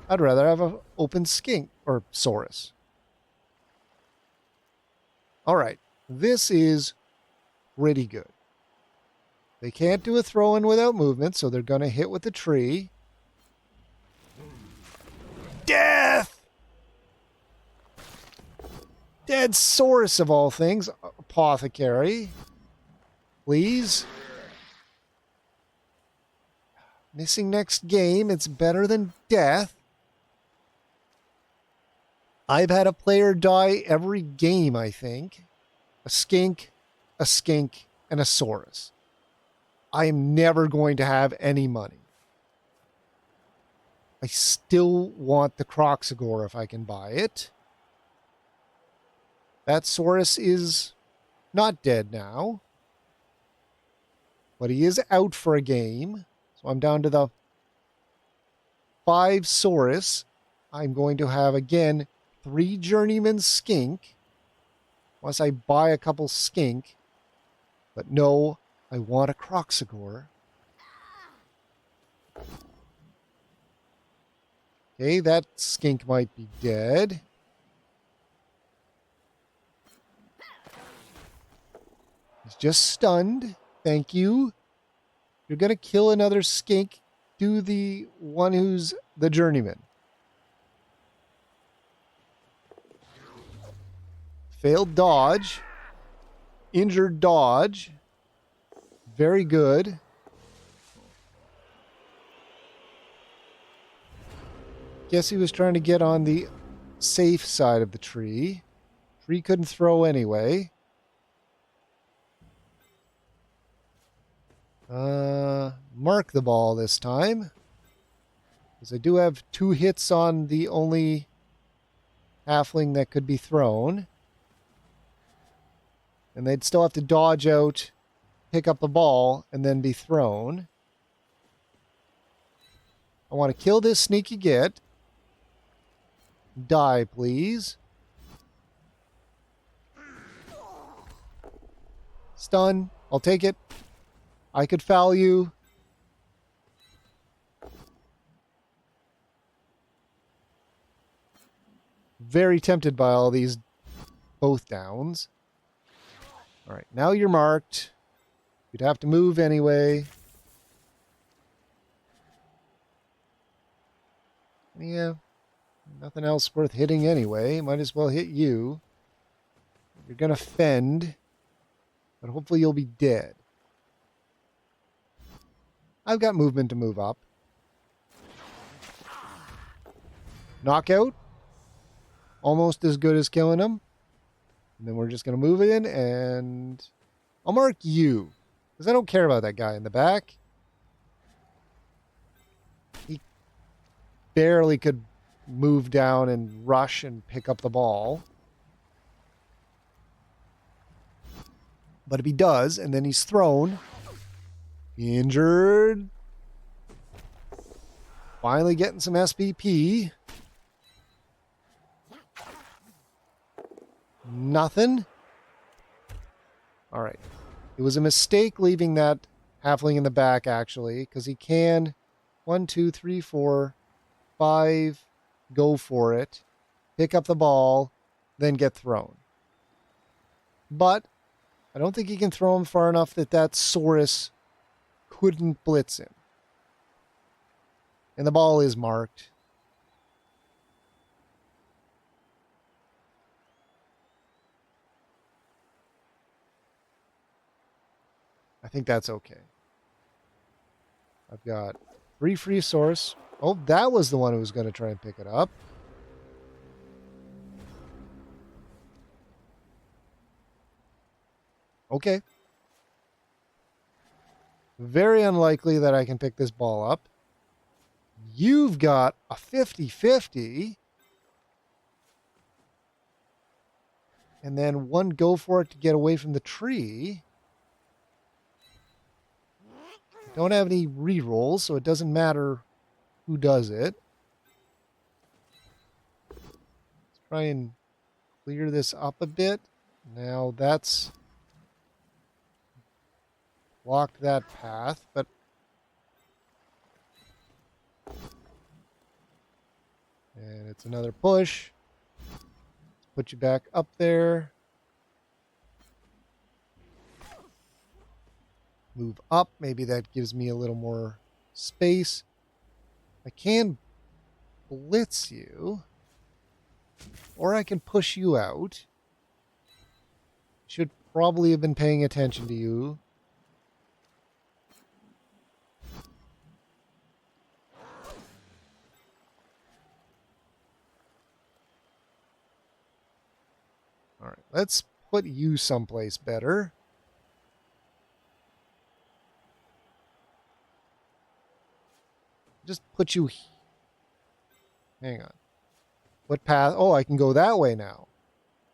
I'd rather have an open skink or Saurus. All right. This is pretty good. They can't do a throw-in without movement, so they're going to hit with the tree. Death! Dead Saurus of all things. Apothecary. Please. Missing next game. It's better than death. I've had a player die every game, I think. A skink, and a Saurus. I am never going to have any money. I still want the Croxagore if I can buy it. That Saurus is not dead now. But he is out for a game. So I'm down to the 5 Saurus. I'm going to have, again, 3 Journeyman Skink. Unless I buy a couple Skink. But no, I want a Croxagore. Okay, that Skink might be dead. He's just stunned. Thank you. You're going to kill another skink. Do the one who's the journeyman. Failed dodge. Injured dodge. Very good. Guess he was trying to get on the safe side of the tree. Tree couldn't throw anyway. Mark the ball this time. Because I do have 2 hits on the only halfling that could be thrown. And they'd still have to dodge out, pick up the ball, and then be thrown. I want to kill this sneaky git. Die, please. Stun. I'll take it. I could foul you. Very tempted by all these both downs. All right, now you're marked. You'd have to move anyway. Yeah, nothing else worth hitting anyway. Might as well hit you. You're going to fend, but hopefully you'll be dead. I've got movement to move up. Knockout. Almost as good as killing him. And then we're just going to move in and I'll mark you. Because I don't care about that guy in the back. He barely could move down and rush and pick up the ball. But if he does, and then he's thrown. Injured. Finally getting some SPP. Nothing. All right. It was a mistake leaving that halfling in the back, actually, because he can 1, 2, 3, 4, 5 go for it, pick up the ball, then get thrown. But I don't think he can throw him far enough that Saurus couldn't blitz him. And the ball is marked. I think that's okay. I've got 3 free source. Oh, that was the one who was going to try and pick it up. Okay. Very unlikely that I can pick this ball up. You've got a 50-50. And then 1 go for it to get away from the tree. Don't have any rerolls, so it doesn't matter who does it. Let's try and clear this up a bit. Now that's blocked that path, but and it's another push. Put you back up there. Move up. Maybe that gives me a little more space. I can blitz you. Or I can push you out. Should probably have been paying attention to you. All right, let's put you someplace better. Just put you... Hang on. What path? Oh, I can go that way now.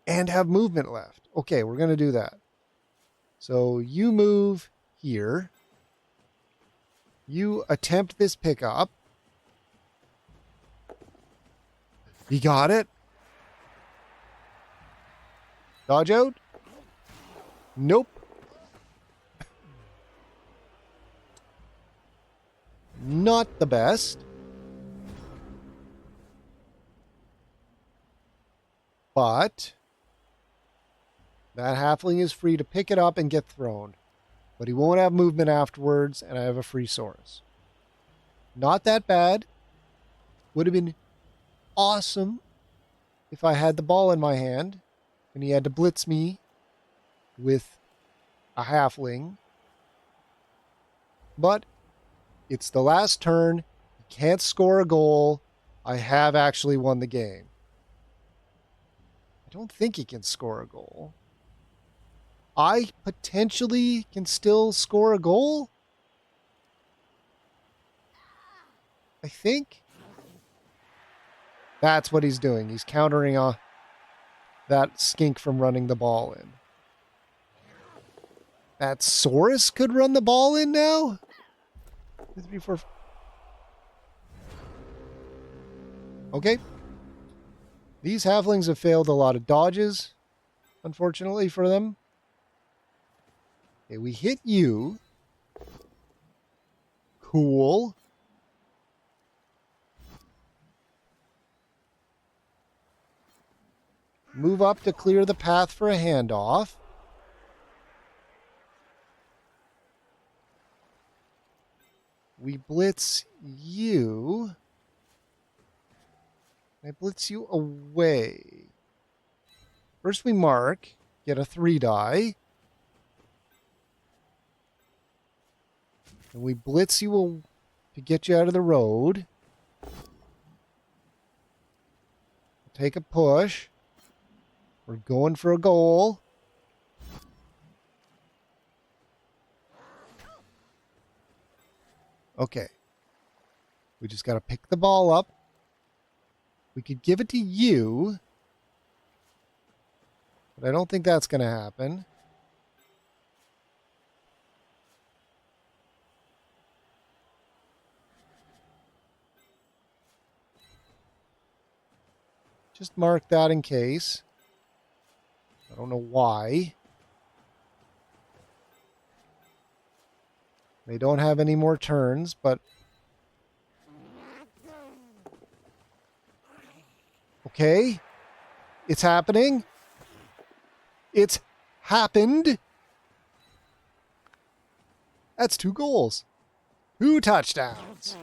And have movement left. Okay, we're going to do that. So you move here. You attempt this pickup. You got it? Dodge out? Nope. Not the best. But that halfling is free to pick it up and get thrown. But he won't have movement afterwards, and I have a free source. Not that bad. Would have been awesome if I had the ball in my hand. and he had to blitz me with a halfling. But it's the last turn. He can't score a goal. I have actually won the game. I don't think he can score a goal. I potentially can still score a goal. I think. That's what he's doing. He's countering that skink from running the ball in. That Saurus could run the ball in now? 2, 3, 4. Okay. These halflings have failed a lot of dodges, unfortunately for them. Okay, we hit you. Cool. Move up to clear the path for a handoff. We blitz you. I blitz you away. First we mark, get a 3 die. And we blitz you to get you out of the road. Take a push. We're going for a goal. Okay. We just got to pick the ball up. We could give it to you. But I don't think that's going to happen. Just mark that in case. I don't know why. They don't have any more turns, but... Okay. It's happening. It's happened. That's 2 goals. 2 touchdowns.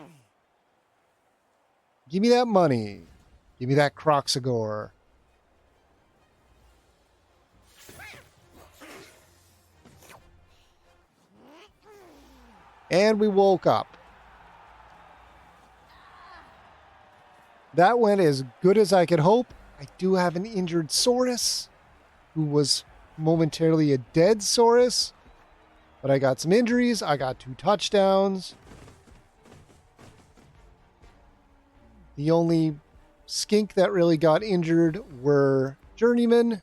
Give me that money. Give me that Croxagore. And we woke up. That went as good as I could hope. I do have an injured Saurus, who was momentarily a dead Saurus. But I got some injuries. I got 2 touchdowns. The only skink that really got injured were journeymen.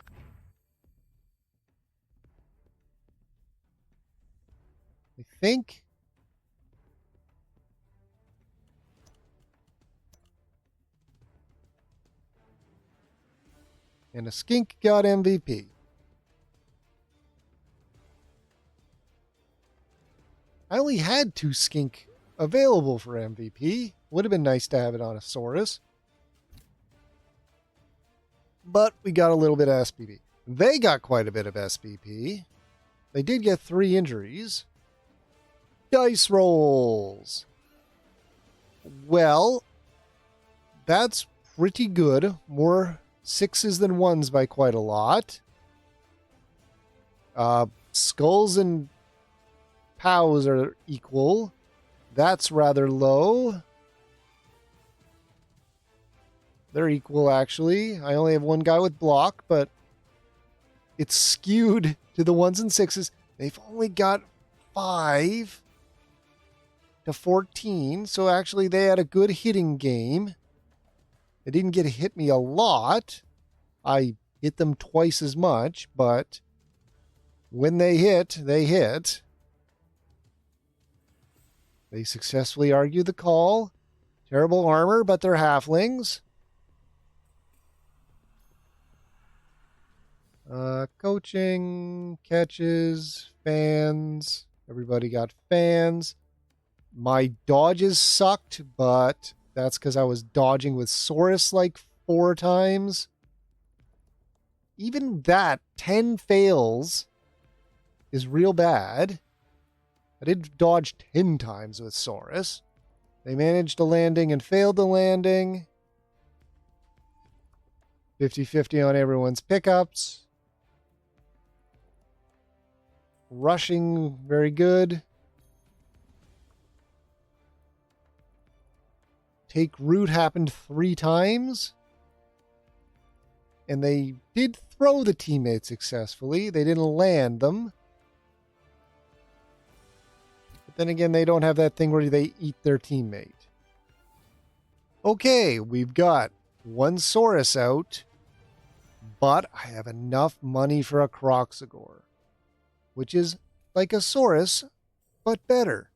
I think. And a skink got MVP. I only had 2 skink available for MVP. Would have been nice to have it on a Saurus. But we got a little bit of SPP. They got quite a bit of SPP. They did get 3 injuries. Dice rolls. Well, that's pretty good. More 6s than 1s by quite a lot. Skulls and pows are equal. That's rather low. They're equal, actually. I only have 1 guy with block, but it's skewed to the 1s and 6s. They've only got 5 to 14, so actually they had a good hitting game. They didn't get to hit me a lot. I hit them twice as much, but when they hit, they hit. They successfully argue the call. Terrible armor, but they're halflings. Coaching, catches, fans. Everybody got fans. My dodges sucked, but that's because I was dodging with Saurus like 4 times. Even that, 10 fails is real bad. I did dodge 10 times with Saurus. They managed a landing and failed the landing. 50-50 on everyone's pickups. Rushing, very good. Take root happened 3 times. And they did throw the teammates successfully. They didn't land them. But then again, they don't have that thing where they eat their teammate. Okay, we've got 1 Saurus out. But I have enough money for a Croxagore, which is like a Saurus, but better.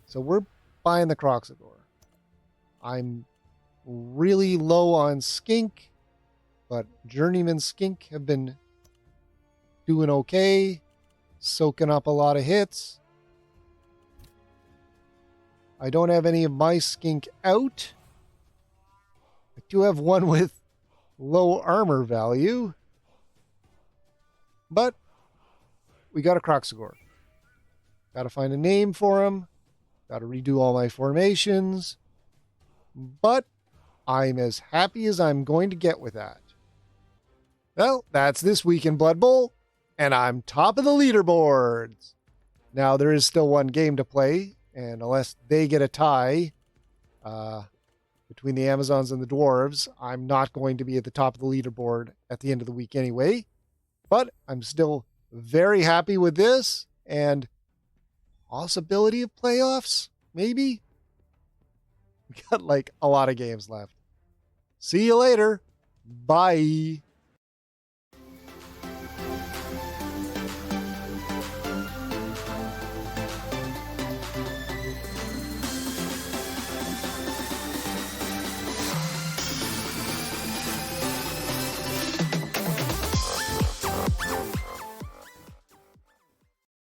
So we're buying the Croxagore. I'm really low on Skink, but Journeyman Skink have been doing okay, soaking up a lot of hits. I don't have any of my Skink out. I do have one with low armor value, but we got a Croxagore. Got to find a name for him. Got to redo all my formations. But I'm as happy as I'm going to get with that. Well, that's this week in Blood Bowl, and I'm top of the leaderboards. Now, there is still 1 game to play, and unless they get a tie between the Amazons and the Dwarves, I'm not going to be at the top of the leaderboard at the end of the week anyway. But I'm still very happy with this, and possibility of playoffs, maybe? We got like a lot of games left. See you later. Bye.